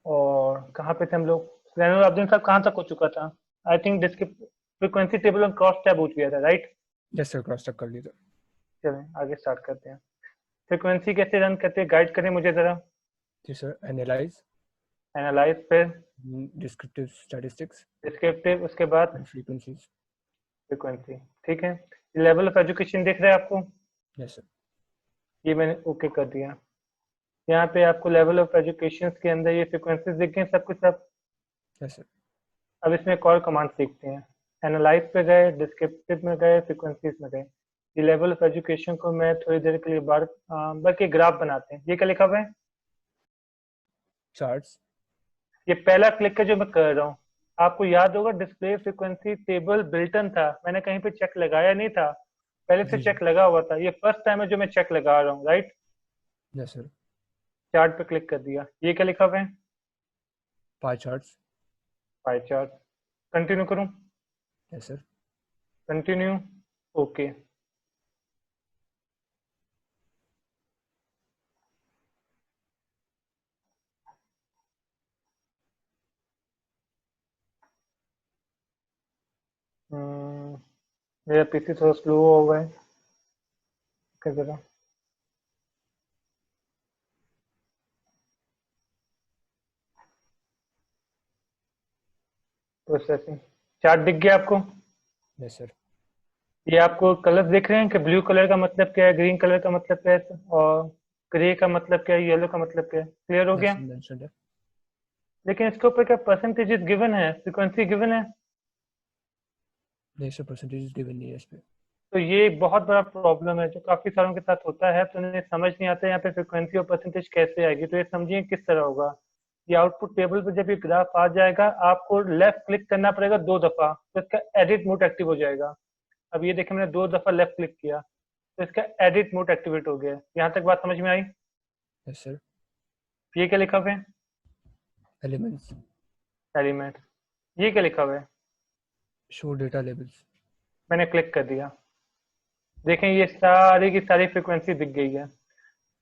और कहाँ पे थे हम लोग? जैनुल अब्दीन साहब कहाँ तक हो चुका था? I think descriptive frequency table और क्रॉस टैब हो गया था, right? Yes sir, cross check कर लीजिए। चलें आगे स्टार्ट करते हैं। फ्रीक्वेंसी कैसे रन करते हैं, गाइड करें मुझे जरा। जी सर, एनालाइज, एनालाइज, फिर डिस्क्रिप्टिव स्टैटिस्टिक्स डिस्क्रिप्टिव, उसके बाद एंड फ्रीक्वेंसीज। फ्रीक्वेंसी। ठीक है, लेवल ऑफ एजुकेशन दिख रहा है आपको? Yes sir. ये मैंने ओके कर दिया। यहाँ पे आपको लेवल ऑफ एजुकेशन के अंदर ये फ्रीक्वेंसीज दिख गए सब कुछ सब। Yes sir. अब इसमें एक और कमांड सीखते हैं। एनालाइज पे गए, डिस्क्रिप्टिव में गए, फ्रीक्वेंसीज में गए। ये लेवल ऑफ एजुकेशन को मैं थोड़ी देर के लिए बल्कि ग्राफ बनाते हैं। ये क्या लिखा हुआ है? चार्ट्स। ये पहला क्लिक है जो मैं कर रहा हूँ। आपको याद होगा डिस्प्ले फ्रीक्वेंसी टेबल बिल्टन था, मैंने कहीं पे चेक लगाया नहीं था, पहले से जी जी। चेक लगा हुआ था। ये फर्स्ट टाइम है जो मैं चेक लगा रहा हूँ, राइट? Yes sir. चार्ट पे क्लिक कर दिया। ये क्या लिखा हुआ है? Pie charts. Pie chart. Continue करूँ? Yes sir. Continue, okay. मेरा पीसी थोड़ा स्लो हो गया है, क्या जरा प्रोसेसिंग। चार्ट दिख गया आपको? Yes sir. ये आपको कलर दिख रहे हैं कि ब्लू कलर का मतलब क्या है, ग्रीन कलर का मतलब क्या है, और ग्रे का मतलब क्या है, येलो का मतलब क्या है? क्लियर हो यस गया? सर, मेंशन्ड है। लेकिन इसके ऊपर क्या परसेंटेजेस गिवन है, फ्रीक्वेंसी गिवन है? नहीं सर, परसेंटेज गिवन नहीं है इस पे। तो ये एक बहुत बड़ा प्रॉब्लम है जो काफी सारों के साथ होता है, तो उन्हें समझ नहीं आता यहाँ पे फ्रीक्वेंसी और परसेंटेज कैसे आएगी। तो ये समझिए किस तरह होगा। ये आउटपुट टेबल पे जब ये ग्राफ आ जाएगा, आपको लेफ्ट क्लिक करना पड़ेगा 2 दफा, तो इसका एडिट मोड एक्टिव हो जाएगा। अब ये देखिए मैंने 2 दफा लेफ्ट क्लिक किया, तो इसका एडिट मोड एक्टिवेट हो गया। यहाँ तक बात समझ में आई? Yes sir. ये क्या लिखा हुआ है? एलिमेंट्स। एलिमेंट। ये क्या लिखा हुआ है? Show data levels. मैंने क्लिक कर दिया, देखें ये सारी की सारी फ्रीक्वेंसी दिख गई है।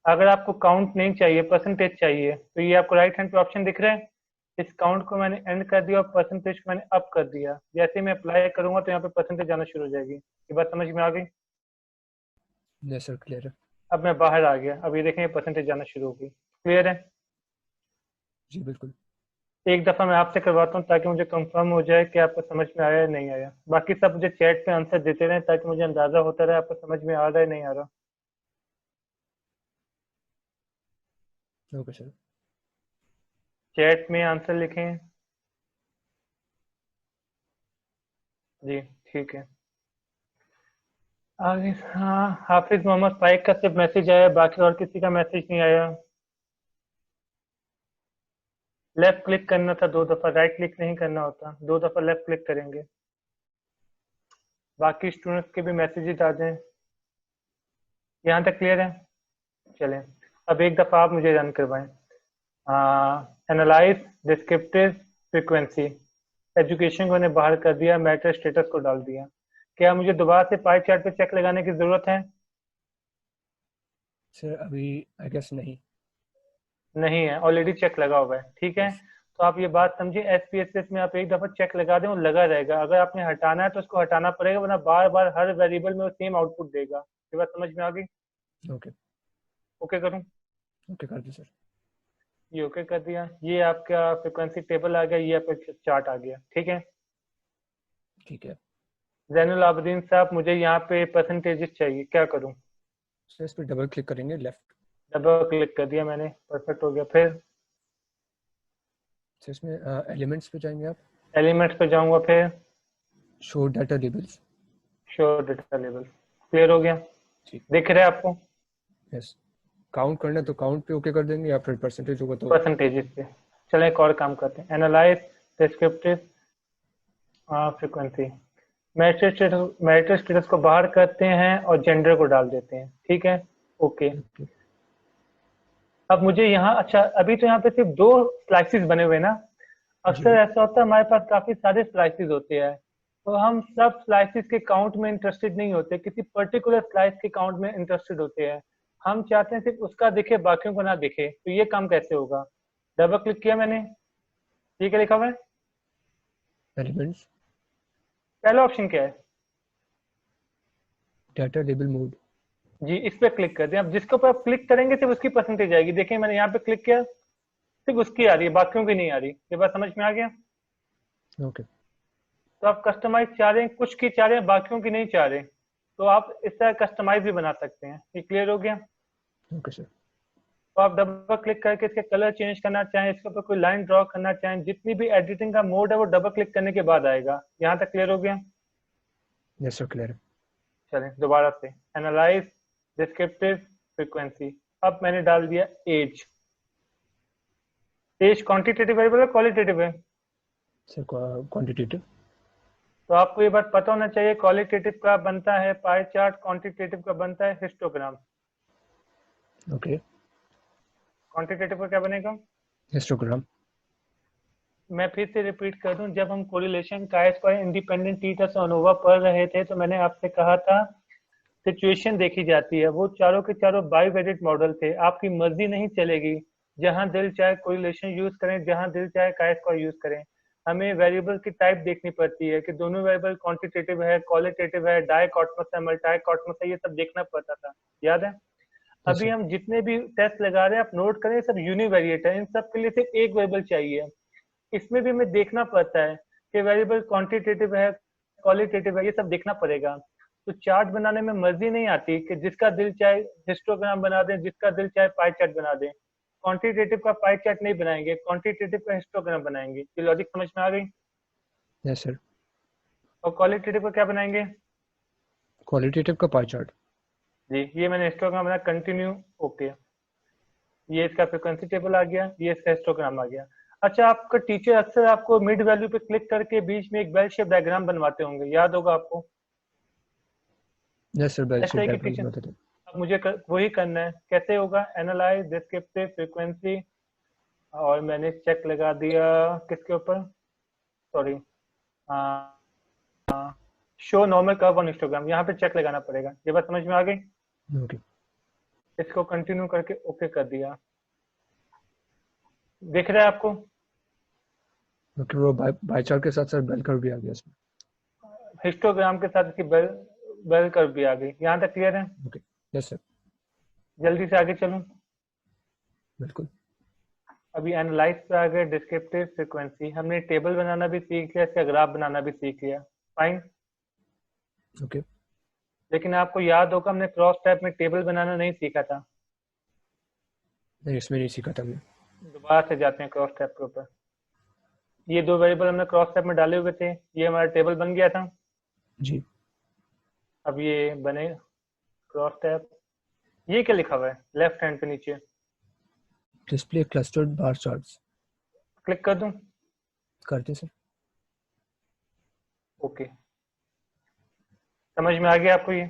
अगर आपको काउंट नहीं चाहिए, परसेंटेज चाहिए, तो ये आपको राइट हैंड पे ऑप्शन दिख रहा है, इस काउंट को मैंने एंड कर दिया और परसेंटेज को मैंने अप कर दिया। जैसे मैं अप्लाई करूंगा तो यहाँ पे परसेंटेज आना शुरू हो जाएगी। ये बात समझ में आ गई? यस सर, क्लियर है। अब मैं बाहर आ गया, अब ये देखें ये परसेंटेज आना शुरू हो गई। क्लियर है? जी बिल्कुल। एक दफा मैं आपसे करवाता हूँ ताकि मुझे कंफर्म हो जाए कि आपको समझ में आया या नहीं आया। बाकी सब मुझे चैट पे आंसर देते रहे ताकि मुझे अंदाजा होता रहे आपको समझ में आ रहा है नहीं आ रहा। Okay sir. चैट में आंसर लिखें। जी ठीक है। आगे हाँ, हाफिज मोहम्मद फाइक का सिर्फ मैसेज आया, बाकी और किसी का मैसेज नहीं आया। लेफ्ट क्लिक करना था 2 दफा, राइट क्लिक नहीं करना होता, 2 दफा लेफ्ट क्लिक करेंगे। बाकी स्टूडेंट्स के भी मैसेजेस आ जाएं। यहाँ तक क्लियर है? चलें, अब एक दफा आप मुझे रन करवाएं। एनालाइज डिस्क्रिप्टिव फ्रीक्वेंसी, एजुकेशन को मैंने बाहर कर दिया, मैटर स्टेटस को डाल दिया। क्या मुझे दोबारा से पाई चार्ट पे चेक लगाने की जरूरत है? सर अभी आई गेस नहीं। नहीं है, ऑलरेडी चेक लगा हुआ है। ठीक है, Yes. तो आप ये बात समझिए, एसपीएसएस में आप एक दफा चेक लगा दें, वो लगा रहेगा। अगर आपने हटाना है तो उसको हटाना पड़ेगा, वरना बार बार हर वेरिएबल में वो सेम आउटपुट देगा। ये बात समझ में आ गई? ओके। ओके करूं? ओके कर दो सर। ये ओके कर दिया। ये आपका फ्रिक्वेंसी टेबल आ गया, ये आपका चार्ट आ गया। ठीक है, ठीक है जैनुल आबदीन साहब मुझे यहाँ पे परसेंटेजेस चाहिए, क्या करूं? सर, इस पर डबल क्लिक करेंगे लेफ्ट। डबल क्लिक कर दिया मैंने, परफेक्ट हो गया। फिर सर इसमें एलिमेंट्स पे जाएंगे आप। एलिमेंट्स पे जाऊंगा, फिर show data labels. Show data level. Clear हो गया? ठीक। दिख रहा है आपको? यस। काउंट करना है तो काउंट पे ओके कर देंगे, या फिर परसेंटेज होगा तो। परसेंटेजेस पे। चलें एक और काम करते हैं, analyse descriptive frequency. Matrix status को बाहर करते हैं और जेंडर को डाल देते हैं। ठीक है, ओके। अब मुझे यहाँ, अच्छा अभी तो यहाँ पे सिर्फ 2 स्लाइसिस बने हुए ना। अक्सर जी। ऐसा होता है हमारे पास काफी सारे स्लाइसिस होते हैं, तो हम सब स्लाइसिस के काउंट में इंटरेस्टेड नहीं होते, किसी पर्टिकुलर स्लाइस के काउंट में इंटरेस्टेड होते हैं। हम चाहते हैं सिर्फ उसका दिखे, बाकियों को ना दिखे। तो ये काम कैसे होगा? डबल क्लिक किया मैंने, ये क्या लिखा हुआ है? एलिमेंट्स। पहला ऑप्शन क्या है? Data label mode. जी, इस पे क्लिक कर दें। अब जिसके ऊपर आप क्लिक करेंगे सिर्फ उसकी परसेंटेज आएगी। देखिए मैंने यहाँ पे क्लिक किया, सिर्फ उसकी आ रही है, बाकियों की नहीं आ रही। ये बात समझ में आ गया? ओके। तो आप कस्टमाइज चाह रहे हैं, कुछ की चाह रहे हैं, बाकियों की नहीं चाह रहे, तो आप इस तरह कस्टमाइज भी बना सकते हैं। ये क्लियर हो गया? Okay sir. तो आप डबल क्लिक करके इसके कलर चेंज करना चाहें, इसके ऊपर कोई लाइन ड्रॉ करना चाहें, जितनी भी एडिटिंग का मोड है वो डबल क्लिक करने के बाद आएगा। यहाँ तक क्लियर हो गया? यस सर, क्लियर है। चलें दोबारा से, एनालाइज डिस्क्रिप्टिव फ्रीक्वेंसी। अब मैंने डाल दिया एज। एज क्वांटिटेटिव वेरिएबल है क्वालिटेटिव है? Sir quantitative. तो आपको ये बात पता होना चाहिए, क्वालिटेटिव का बनता है पाई चार्ट, क्वांटिटेटिव का बनता है हिस्टोग्राम। ओके। क्वांटिटेटिव का क्या बनेगा? हिस्टोग्राम। मैं फिर से रिपीट कर दूं, जब हम कोरिलेशन का स्क्वायर इंडिपेंडेंट टीटस और अनोवा पढ़ रहे थे तो मैंने आपसे कहा था सिचुएशन देखी जाती है। वो चारों के चारों बाइवेरिएट मॉडल थे, आपकी मर्जी नहीं चलेगी। जहां दिल चाहे कोरिलेशन यूज करें, जहां दिल चाहे का स्क्वायर यूज करें। हमें वेरिएबल की टाइप देखनी पड़ती है कि दोनों वेरिएबल क्वांटिटेटिव है, क्वालिटेटिव है, डाइकॉटमस है, मल्टीकॉटमस है, ये सब देखना पड़ता था। याद है? अभी हम जितने भी टेस्ट लगा रहे हैं आप नोट करें, सब यूनिवेरिएट है। इन सब के लिए सिर्फ एक वेरिएबल चाहिए। इसमें भी हमें देखना पड़ता है कि वेरिएबल क्वांटिटेटिव है, क्वालिटेटिव है, ये सब देखना पड़ेगा। तो चार्ट बनाने में मर्जी नहीं आती कि जिसका दिल चाहे हिस्टोग्राम बना दें, जिसका दिल चाहे पाई चार्ट बना दें। क्वांटिटेटिव का पाई चार्ट नहीं बनाएंगे, क्वांटिटेटिव का हिस्टोग्राम बनाएंगे। ये लॉजिक समझ में आ गई? Yes sir. और क्वालिटेटिव का क्या बनाएंगे? क्वालिटेटिव का पाई चार्ट। जी, ये मैंने हिस्टोग्राम बना, कंटिन्यू, ओके। ये इसका फ्रिक्वेंसी टेबल आ गया, ये इसका हिस्टोग्राम आ गया। अच्छा, आपका टीचर अक्सर आपको मिड वैल्यू पे क्लिक करके बीच में एक बेल शेप डायग्राम बनवाते होंगे, याद होगा आपको? यस सर, बेल ऐसा शेप है कि डायग्राम टीचर, बनाते थे। अब मुझे वही करना है। कैसे होगा? एनालाइज डिस्क्रिप्टिव फ्रीक्वेंसी, और मैंने चेक लगा दिया किसके ऊपर, sorry, show normal curve on histogram, यहाँ पे चेक लगाना पड़ेगा। ये बात समझ में आ गई? ओके इसको कंटिन्यू करके ओके कर दिया। दिख रहा है आपको? ओके, वो बाय चार्ट के साथ साथ बेल कर्व भी आ गया इसमें। हिस्टोग्राम के साथ इसकी बेल कर्व भी आ गई। यहाँ तक क्लियर है? ओके यस सर, जल्दी से आगे चलूं। बिल्कुल। अभी एनालाइज पे आ गए, डिस्क्रिप्टिव फ्रीक्वेंसी। हमने टेबल बनाना भी सीख लिया, इसका ग्राफ बनाना भी सीख लिया, फाइन। ओके लेकिन आपको याद होगा हमने क्रॉस टाइप में टेबल बनाना नहीं सीखा था। नहीं, इसमें नहीं सीखा था हमने। दोबारा से जाते हैं क्रॉस टाइप के ऊपर। ये दो वेरिएबल हमने क्रॉस टाइप में डाले हुए थे, ये हमारा टेबल बन गया था। जी अब ये बने क्रॉस टाइप। ये क्या लिखा हुआ है लेफ्ट हैंड पे नीचे? डिस्प्ले क्लस्टर्ड बार चार्ट्स। क्लिक कर दूं? करते सर। ओके, समझ में आ गया आपको ये?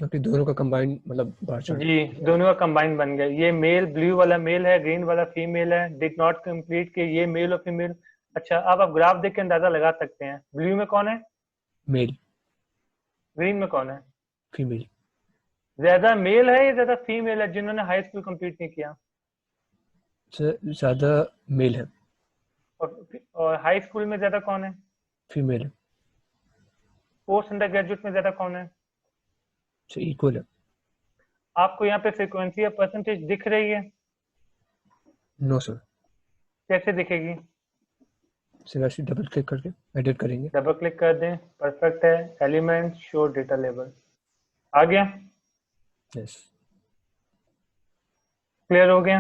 क्योंकि दोनों का कंबाइन मतलब बार चार्ट। जी, दोनों का कंबाइन बन गया। ये मेल, ब्लू वाला मेल है, ग्रीन वाला फीमेल है। डिड नॉट कंप्लीट के ये मेल और फीमेल। अच्छा, अब आप ग्राफ देख के अंदाजा लगा सकते हैं ब्लू में कौन है, मेल, ग्रीन में कौन है। फीमेल। ज्यादा मेल है या ज्यादा फीमेल है जिन्होंने हाई स्कूल कंप्लीट नहीं किया? सर ज़्यादा मेल है, और हाई स्कूल में ज्यादा कौन है? फीमेल है। पोस्ट अंडर ग्रेजुएट में ज्यादा कौन है? सर इक्वल है। आपको यहाँ पे फ्रीक्वेंसी या परसेंटेज दिख रही है? No sir. कैसे दिखेगी? सर ऐसे डबल क्लिक करके एडिट करेंगे। डबल क्लिक कर दें, परफेक्ट है। एलिमेंट शो डेटा लेवल आ गया, यस क्लियर हो गया।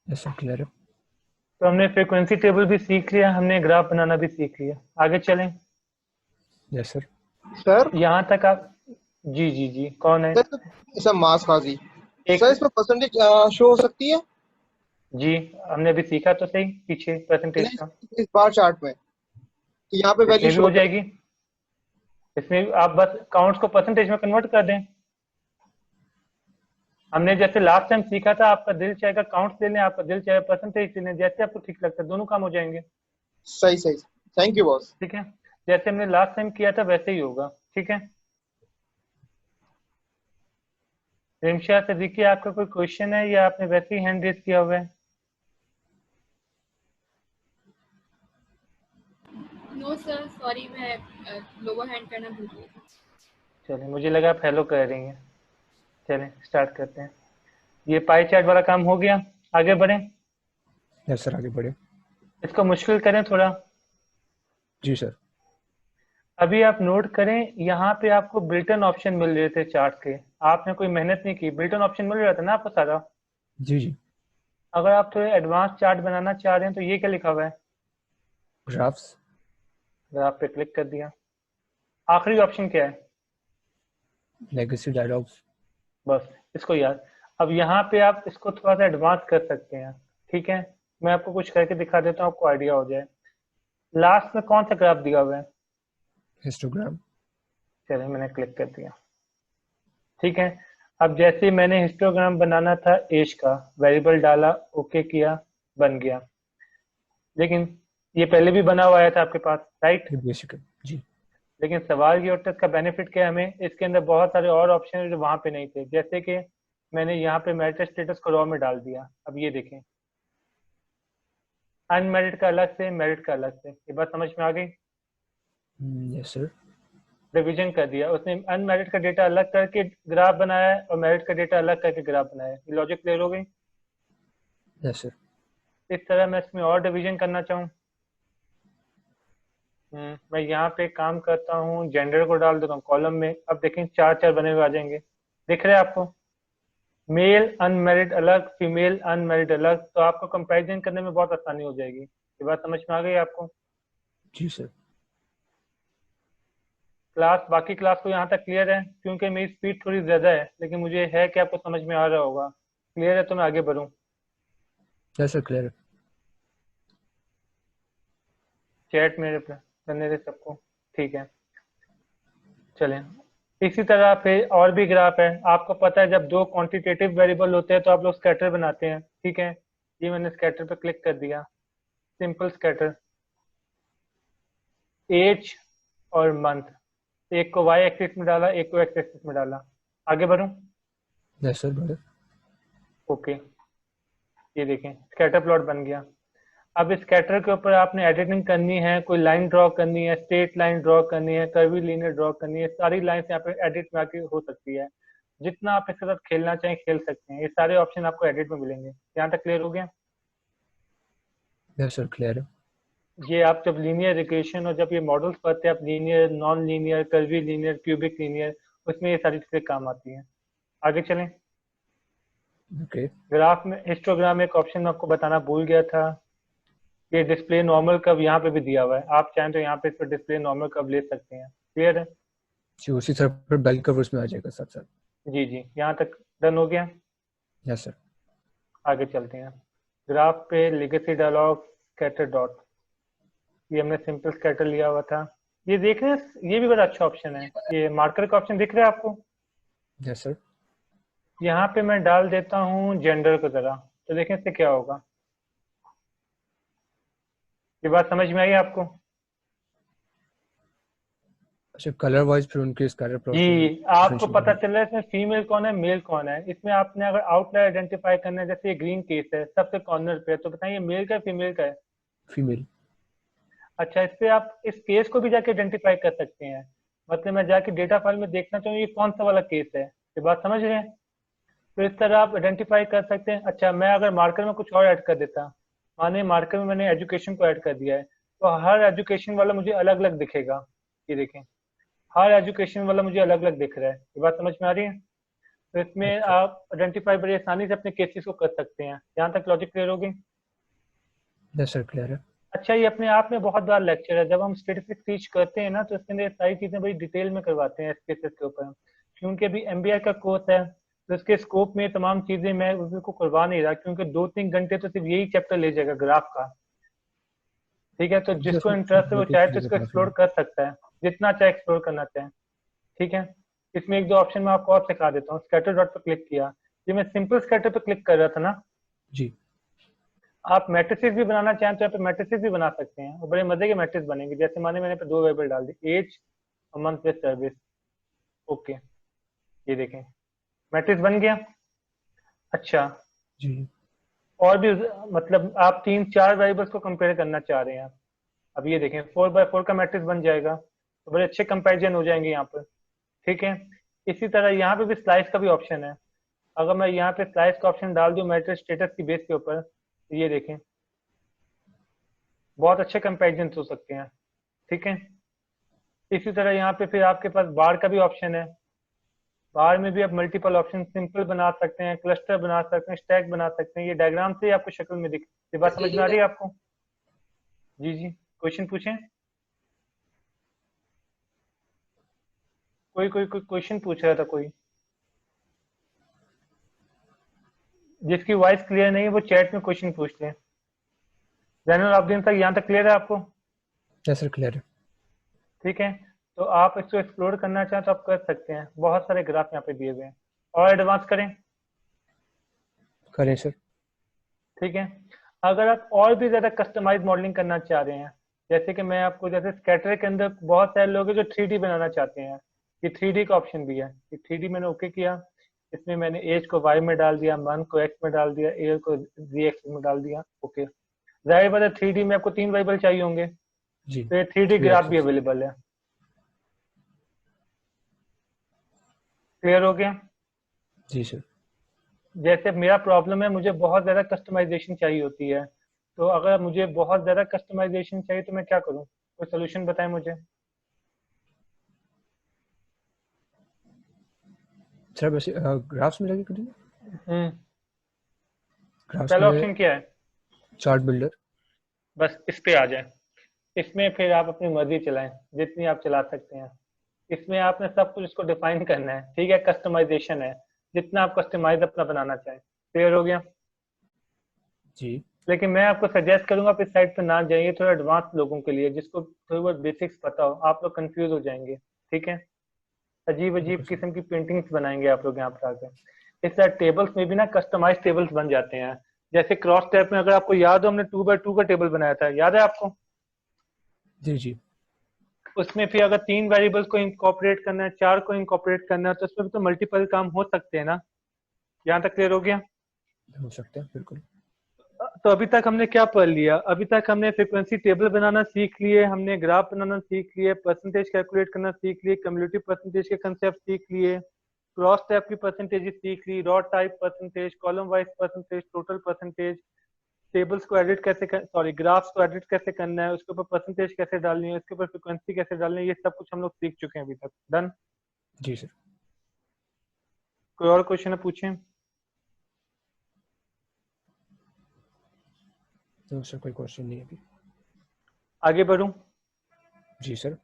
यस सर, क्लियर है। तो हमने फ्रीक्वेंसी टेबल भी सीख लिया, हमने ग्राफ बनाना भी सीख लिया। आगे चलें। Yes sir. सर यहाँ तक आप, जी जी जी, कौन है? सर मास काजी एक, सर, इसमें परसेंटेज शो हो सकती है? जी हमने अभी सीखा तो सही पीछे परसेंटेज का। इस बार चार्ट में कि यहाँ पे वैल्यू इसमें भी शो हो जाएगी। इसमें आप बस काउंट्स को परसेंटेज में कन्वर्ट कर दें। हमने जैसे लास्ट टाइम सीखा था, आपका दिल चाहेगा काउंट्स ले लें, आपका दिल चाहे परसेंटेज ले लें, जैसे आपको ठीक लगता है, दोनों काम हो जाएंगे। सही सही, थैंक यू बॉस। ठीक है, जैसे हमने लास्ट टाइम किया था वैसे ही होगा। ठीक है, रिमशा सिद्दीकी, आपका कोई क्वेश्चन है या आपने वैसे ही हैंड रेज किया हुआ है? नो सर, सॉरी, मैं लोअर हैंड करना भूल गई। चलिए, मुझे लगा आप हेलो कर रही हैं। चलें स्टार्ट करते हैं। ये पाई चार्ट वाला काम हो गया, आगे बढ़ें। यस सर, आगे बढ़े। इसको मुश्किल करें थोड़ा। जी सर। अभी आप नोट करें, यहाँ पे आपको बिल्टन ऑप्शन मिल रहे थे चार्ट के, आपने कोई मेहनत नहीं की, बिल्टन ऑप्शन मिल रहा था ना आपको सारा। जी जी। अगर आप थोड़े एडवांस चार्ट बनाना चाह रहे हैं तो ये क्या लिखा हुआ है? ग्राफ्स। ग्राफ पे क्लिक कर दिया। आखिरी ऑप्शन क्या है? Legacy dialogues. बस इसको याद। अब यहाँ पे आप इसको थोड़ा सा एडवांस कर सकते हैं। ठीक है, मैं आपको कुछ करके दिखा देता हूँ, आपको आइडिया हो जाए। लास्ट में कौन सा ग्राफ दिया हुआ है? हिस्टोग्राम। चलिए, मैंने क्लिक कर दिया। ठीक है, अब जैसे मैंने हिस्टोग्राम बनाना था एज का, वेरिएबल डाला, ओके किया, बन गया। लेकिन ये पहले भी बना हुआ आया था आपके पास, राइट? बेसिक जी। लेकिन सवाल ये उठता है इसका बेनिफिट क्या है हमें? इसके अंदर बहुत सारे और ऑप्शन है जो वहां पे नहीं थे। जैसे कि मैंने यहाँ पे मैरिटल स्टेटस को रॉ में डाल दिया। अब ये देखें, अनमेरिड का अलग से, मेरिट का अलग से। ये बात समझ में आ गई? Yes sir. डिवीजन कर दिया उसने, अनमेरिड का डेटा अलग करके ग्राफ बनाया है और मेरिट का डेटा अलग करके ग्राफ बनाया है। ये लॉजिक क्लियर हो गई? Yes sir. इस तरह मैं इसमें और डिवीजन करना चाहूँ, मैं यहाँ पे काम करता हूँ, जेंडर को डाल देता हूँ कॉलम में। अब देखें चार चार बने हुए आ जाएंगे, दिख रहे हैं आपको? मेल अनमेरिड अलग, फीमेल अनमेरिड अलग, तो आपको कंपैरिजन करने में बहुत आसानी हो जाएगी। ये बात समझ में आ गई आपको? जी सर। क्लास, बाकी क्लास को यहाँ तक क्लियर है? क्योंकि मेरी स्पीड थोड़ी ज़्यादा है, लेकिन मुझे है कि आपको समझ में आ रहा होगा। क्लियर है तो मैं आगे बढ़ूँ? यस सर, क्लियर है। चैट मेरे पे करने दे सबको, ठीक है। चलें, इसी तरह फिर और भी ग्राफ है। आपको पता है जब दो क्वांटिटेटिव वेरिएबल होते हैं तो आप लोग स्कैटर बनाते हैं, ठीक है। ये मैंने स्कैटर पे क्लिक कर दिया, सिंपल स्कैटर। एज और मंथ, एक को वाई एक्सिस में डाला, एक को एक्स एक्सिस में डाला। आगे बढ़ूं? यस सर बढ़े। ओके, ये देखें स्कैटर प्लॉट बन गया। अब इस स्कैटर के ऊपर आपने एडिटिंग करनी है, कोई लाइन ड्रॉ करनी है, स्ट्रेट लाइन ड्रॉ करनी है, कर्वी लीनियर ड्रॉ करनी है, सारी लाइन यहाँ पे एडिट में आके हो सकती है। जितना आप इसके साथ खेलना चाहें खेल सकते हैं, ये सारे ऑप्शन आपको एडिट में मिलेंगे। यहाँ तक क्लियर हो गया? यस सर क्लियर है। ये आप जब लीनियर रिग्रेशन और जब ये मॉडल्स पढ़ते हैं आप, linear, non linear, curvy linear, cubic linear, उसमें ये सारी चीजें काम आती हैं। आगे चलें। ओके ग्राफ में हिस्टोग्राम में एक ऑप्शन मैं आपको बताना भूल गया था, ये डिस्प्ले नॉर्मल कर्व यहाँ पे भी दिया हुआ है, आप चाहें तो यहाँ पे इस पर डिस्प्ले नॉर्मल कर्व ले सकते हैं। क्लियर है? जी, उसी तरह पर बेल कर्व उसमें आ जाएगा साथ साथ। जी जी, यहाँ तक डन हो गया। Yes sir. आगे चलते हैं। ग्राफ पे लेगेसी डायलॉग, स्कैटर डॉट, ये हमने सिंपल स्कैटर लिया हुआ था। ये देख रहे हैं, ये भी बड़ा अच्छा ऑप्शन है। ये मार्कर का ऑप्शन दिख रहा है आपको? Yes sir. यहाँ पे मैं डाल देता हूँ जेंडर को जरा, तो देखें इससे क्या होगा। ये बात समझ में आई आपको? अच्छा, कलर वाइज फिर उनके स्कैटर प्लॉट जी, आपको पता चल रहा है इसमें फीमेल कौन है, मेल कौन है। इसमें आपने अगर आउटलायर आइडेंटिफाई करना है, जैसे ये ग्रीन केस है सबसे कॉर्नर पे, तो बताइए मेल का फीमेल का है? फीमेल। अच्छा, इस पे आप इस केस को भी जाके आइडेंटिफाई कर सकते हैं। मतलब मैं जाके डेटा फाइल में देखना चाहूँ ये कौन सा वाला केस है। ये बात समझ रहे हैं? तो इस तरह आप आइडेंटिफाई कर सकते हैं। अच्छा, मैं अगर मार्कर में कुछ और ऐड कर देता, माने मार्कर में मैंने एजुकेशन को ऐड कर दिया है, तो हर एजुकेशन वाला मुझे अलग अलग दिखेगा। ये देखें, हर एजुकेशन वाला मुझे अलग अलग दिख रहा है। ये बात समझ में आ रही है? तो इसमें आप आइडेंटिफाई बड़ी आसानी से अपने केसेस को कर सकते हैं। यहाँ तक लॉजिक क्लियर होगी? यस सर क्लियर है। अच्छा, ये अपने आप में बहुत बड़ा लेक्चर है। जब हम स्टैटिस्टिक्स टीच करते हैं ना, तो इसके अंदर सारी चीजें बड़ी डिटेल में करवाते हैं केसेस के ऊपर, क्योंकि अभी एमबीए का कोर्स है, तो इसके स्कोप में तमाम चीजें मैं उसको करवा नहीं रहा, क्योंकि 2-3 घंटे तो सिर्फ यही चैप्टर ले जाएगा ग्राफ का। ठीक है, तो जिसको इंटरेस्ट है वो चाहे तो इसको एक्सप्लोर कर सकता है, जितना चाहे एक्सप्लोर करना चाहे। ठीक है, इसमें एक दो ऑप्शन मैं आपको और सिखा देता हूँ। स्कैटर डॉट पर क्लिक किया, ये मैं सिंपल स्कैटर पर क्लिक कर रहा था ना। जी। आप मैट्रिसेस भी बनाना चाहें तो यहाँ पे मैट्रिसेस भी बना सकते हैं, और बड़े मजे के मैट्रिक्स बनेंगे। जैसे माने मैंने पे 2 वेरिएबल डाल दी, एज और मंथ विद सर्विस। ओके, ये देखें मैट्रिक्स बन गया। अच्छा, जी। और भी मतलब आप 3-4 वेरिएबल्स को कंपेयर करना चाह रहे हैं। अब ये देखें 4x4 का मैट्रिक्स बन जाएगा, तो बड़े अच्छे कंपैरिजन हो जाएंगे यहाँ पर। ठीक है, इसी तरह यहाँ पे भी स्लाइस का भी ऑप्शन है। अगर मैं यहाँ पे स्लाइस का ऑप्शन डाल दूं मैट्रिक्स स्टेटस की बेस के ऊपर, तो ये देखें बहुत अच्छे कंपैरिजन हो सकते हैं। ठीक है, इसी तरह यहाँ पे फिर आपके पास बार का भी ऑप्शन है। बार में भी आप मल्टीपल ऑप्शन सिंपल बना सकते हैं, क्लस्टर बना सकते हैं, स्टैक बना सकते हैं। ये डायग्राम से ही आपको शक्ल में दिख, ये बात समझ में आ रही है आपको? जी जी, क्वेश्चन पूछें। कोई क्वेश्चन पूछ रहा था कोई? जिसकी वॉइस क्लियर नहीं है वो चैट में क्वेश्चन पूछ लें। जैनुल आब्दीन तक यहाँ तक क्लियर है आपको? यस सर क्लियर है। ठीक है, तो आप इसको एक्सप्लोर करना चाहें तो आप कर सकते हैं। बहुत सारे ग्राफ यहाँ पे दिए हुए हैं। और एडवांस करें? करें सर। ठीक है, अगर आप और भी ज्यादा कस्टमाइज मॉडलिंग करना चाह रहे हैं, जैसे कि मैं आपको, जैसे स्कैटर के अंदर बहुत सारे लोग हैं जो 3D बनाना चाहते हैं, ये 3D का ऑप्शन भी है। ये 3D मैंने ओके किया, इसमें मैंने एज को वाई में डाल दिया, मंथ को एक्स में डाल दिया, ईयर को जी एक्स में डाल दिया। ओके, जाहिर बात है 3D में आपको 3 वेरिएबल चाहिए होंगे, जी। तो ये 3D ग्राफ भी अवेलेबल है। क्लियर हो गया? जी सर। जैसे मेरा प्रॉब्लम है, मुझे बहुत ज़्यादा कस्टमाइजेशन चाहिए होती है, तो अगर मुझे बहुत ज़्यादा कस्टमाइजेशन चाहिए तो मैं क्या करूं? कोई सोल्यूशन बताएं मुझे। सर वैसे ग्राफ्स में जाके करिए। ग्राफ्स पहला में ऑप्शन क्या है? Chart builder. बस इस पे आ जाए। इसमें फिर आप अपनी मर्जी चलाएं, जितनी आप चला सकते हैं। इसमें आपने सब कुछ इसको डिफाइन करना है। ठीक है, कस्टमाइजेशन है, जितना आप कस्टमाइज अपना बनाना चाहें। क्लियर हो गया? जी। लेकिन मैं आपको सजेस्ट करूंगा आप इस साइड पे ना जाइए, थोड़ा एडवांस लोगों के लिए, जिसको थोड़ी बहुत बेसिक्स पता हो। आप लोग कंफ्यूज हो जाएंगे। ठीक है, अजीब अजीब किस्म की पेंटिंग्स बनाएंगे आप लोग यहाँ पर आकर। इस तरह टेबल्स में भी ना कस्टमाइज टेबल्स बन जाते हैं। जैसे क्रॉस टैब में, अगर आपको याद हो, हमने 2x2 का टेबल बनाया था, याद है आपको? जी जी। उसमें फिर अगर 3 वेरिएबल्स को इनकॉर्पोरेट करना है, 4 को इनकॉर्पोरेट करना है, तो उसमें भी तो मल्टीपल काम हो सकते हैं ना। यहाँ तक क्लियर हो गया? हो सकता है बिल्कुल। तो अभी तक हमने क्या पढ़ लिया? अभी तक हमने फ्रीक्वेंसी टेबल बनाना सीख लिए, हमने ग्राफ बनाना सीख लिए, परसेंटेज कैलकुलेट करना सीख लिए, कम्युलेटिव परसेंटेज के कंसेप्ट सीख लिए, क्रॉस टाइप की परसेंटेज सीख ली, row type percentage, column wise percentage, total percentage, tables को एडिट कैसे सॉरी ग्राफ्स को एडिट कैसे करना है, उसके ऊपर परसेंटेज कैसे डालनी है, उसके ऊपर फ्रीक्वेंसी कैसे डालनी है, ये सब कुछ हम लोग सीख चुके हैं अभी तक। डन? जी सर। कोई और क्वेश्चन है पूछें? तो सर कोई क्वेश्चन नहीं है अभी। आगे बढ़ूं? जी सर।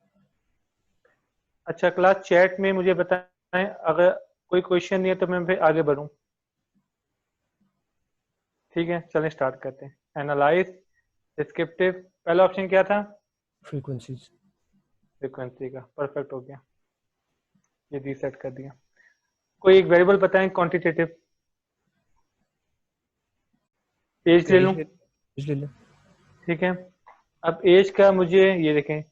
अच्छा, क्लास चैट में मुझे बताएं अगर कोई क्वेश्चन नहीं है तो मैं फिर आगे बढ़ूं। ठीक है, चलें स्टार्ट करते हैं। एनालाइज, डिस्क्रिप्टिव, पहला ऑप्शन क्या था? फ्रीक्वेंसीज। फ्रीक्वेंसी का, परफेक्ट हो गया, ये रीसेट कर दिया। कोई एक वेरिएबल बताएं क्वांटिटेटिव। एज ले लूं? एज ले लें। ठीक है, अब एज का मुझे ये देखें,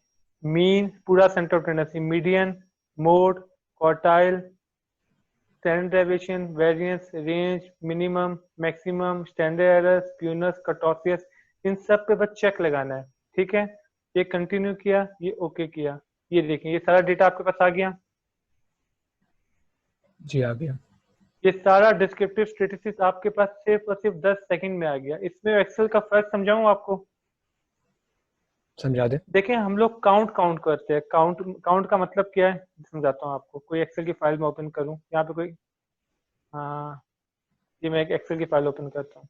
मीन, पूरा centre of tendency, median, mode, quartile, standard deviation, variance, range, minimum, maximum, standard error, skewness, kurtosis, इन सब पे बस चेक लगाना है। ठीक है, ये कंटिन्यू किया, ये ओके किया, ये देखें ये सारा डेटा आपके पास आ गया। जी आ गया। ये सारा डिस्क्रिप्टिव स्टैटिस्टिक्स आपके पास सिर्फ और सिर्फ 10 सेकंड में आ गया। इसमें एक्सेल का फर्क समझाऊं आपको? समझा दे। देखें, हम लोग काउंट करते हैं। काउंट का मतलब क्या है समझाता हूँ आपको। कोई एक्सेल की फाइल में ओपन करूँ, यहाँ पे कोई, हाँ ये मैं एक एक्सेल की फाइल ओपन करता हूँ।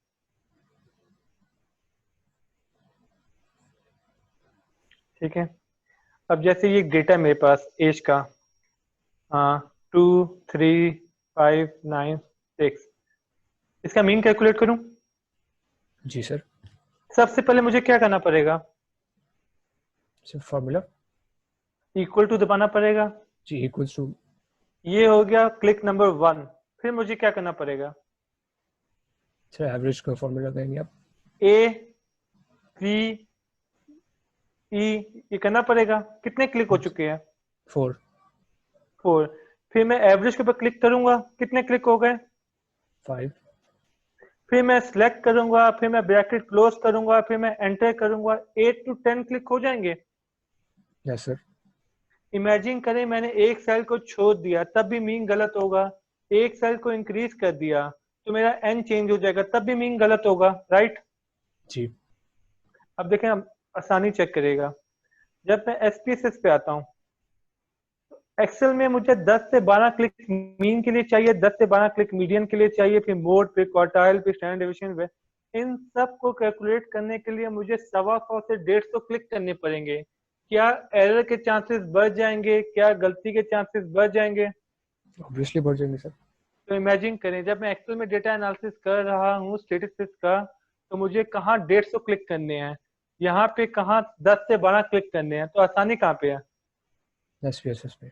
ठीक है, अब जैसे ये डेटा मेरे पास एज का 2 3 5 9 6, इसका मीन कैलकुलेट करूं? जी सर। सबसे पहले मुझे क्या करना पड़ेगा? Sir formula. इक्वल टू दबाना पड़ेगा। G equals to. ये हो गया क्लिक नंबर 1। फिर मुझे क्या करना पड़ेगा? सर एवरेज का फॉर्मूला कहेंगे आप। ए सी ई, ये करना पड़ेगा। कितने क्लिक हो चुके हैं? 4। 4। फिर मैं एवरेज के ऊपर क्लिक करूंगा, कितने क्लिक हो गए? 5। फिर मैं सिलेक्ट करूंगा, फिर मैं ब्रैकेट क्लोज करूंगा, फिर मैं एंटर करूंगा, 8 to 10 क्लिक हो जाएंगे। Yes sir. इमेजिन करें मैंने एक सेल को छोड़ दिया, तब भी मीन गलत होगा। एक सेल को इंक्रीज कर दिया तो मेरा एन चेंज हो जाएगा, तब भी मीन गलत होगा, राइट? जी। अब देखें, हम आसानी चेक करेगा। जब मैं एसपीएसएस पे आता हूँ, एक्सेल में मुझे 10 से 12 क्लिक मीन के लिए चाहिए, 10 से 12 क्लिक मीडियन के लिए चाहिए, फिर मोड, फिर क्वार्टाइल, फिर स्टैंडर्ड डेविएशन। इन सब को कैलकुलेट करने के लिए मुझे 125 से 150 क्लिक करने पड़ेंगे। क्या एरर के चांसेस बढ़ जाएंगे? क्या गलती के चांसेस बढ़ जाएंगे? ऑब्वियसली बढ़ जाएंगे सर। तो इमेजिन करें, जब मैं एक्सेल में डेटा एनालिसिस कर रहा हूँ स्टैटिस्टिक्स का, तो मुझे कहाँ 150 क्लिक करने हैं, यहाँ पे कहाँ 10 से 12 क्लिक करने हैं, तो आसानी कहाँ पे है? एसपीएसएस पे।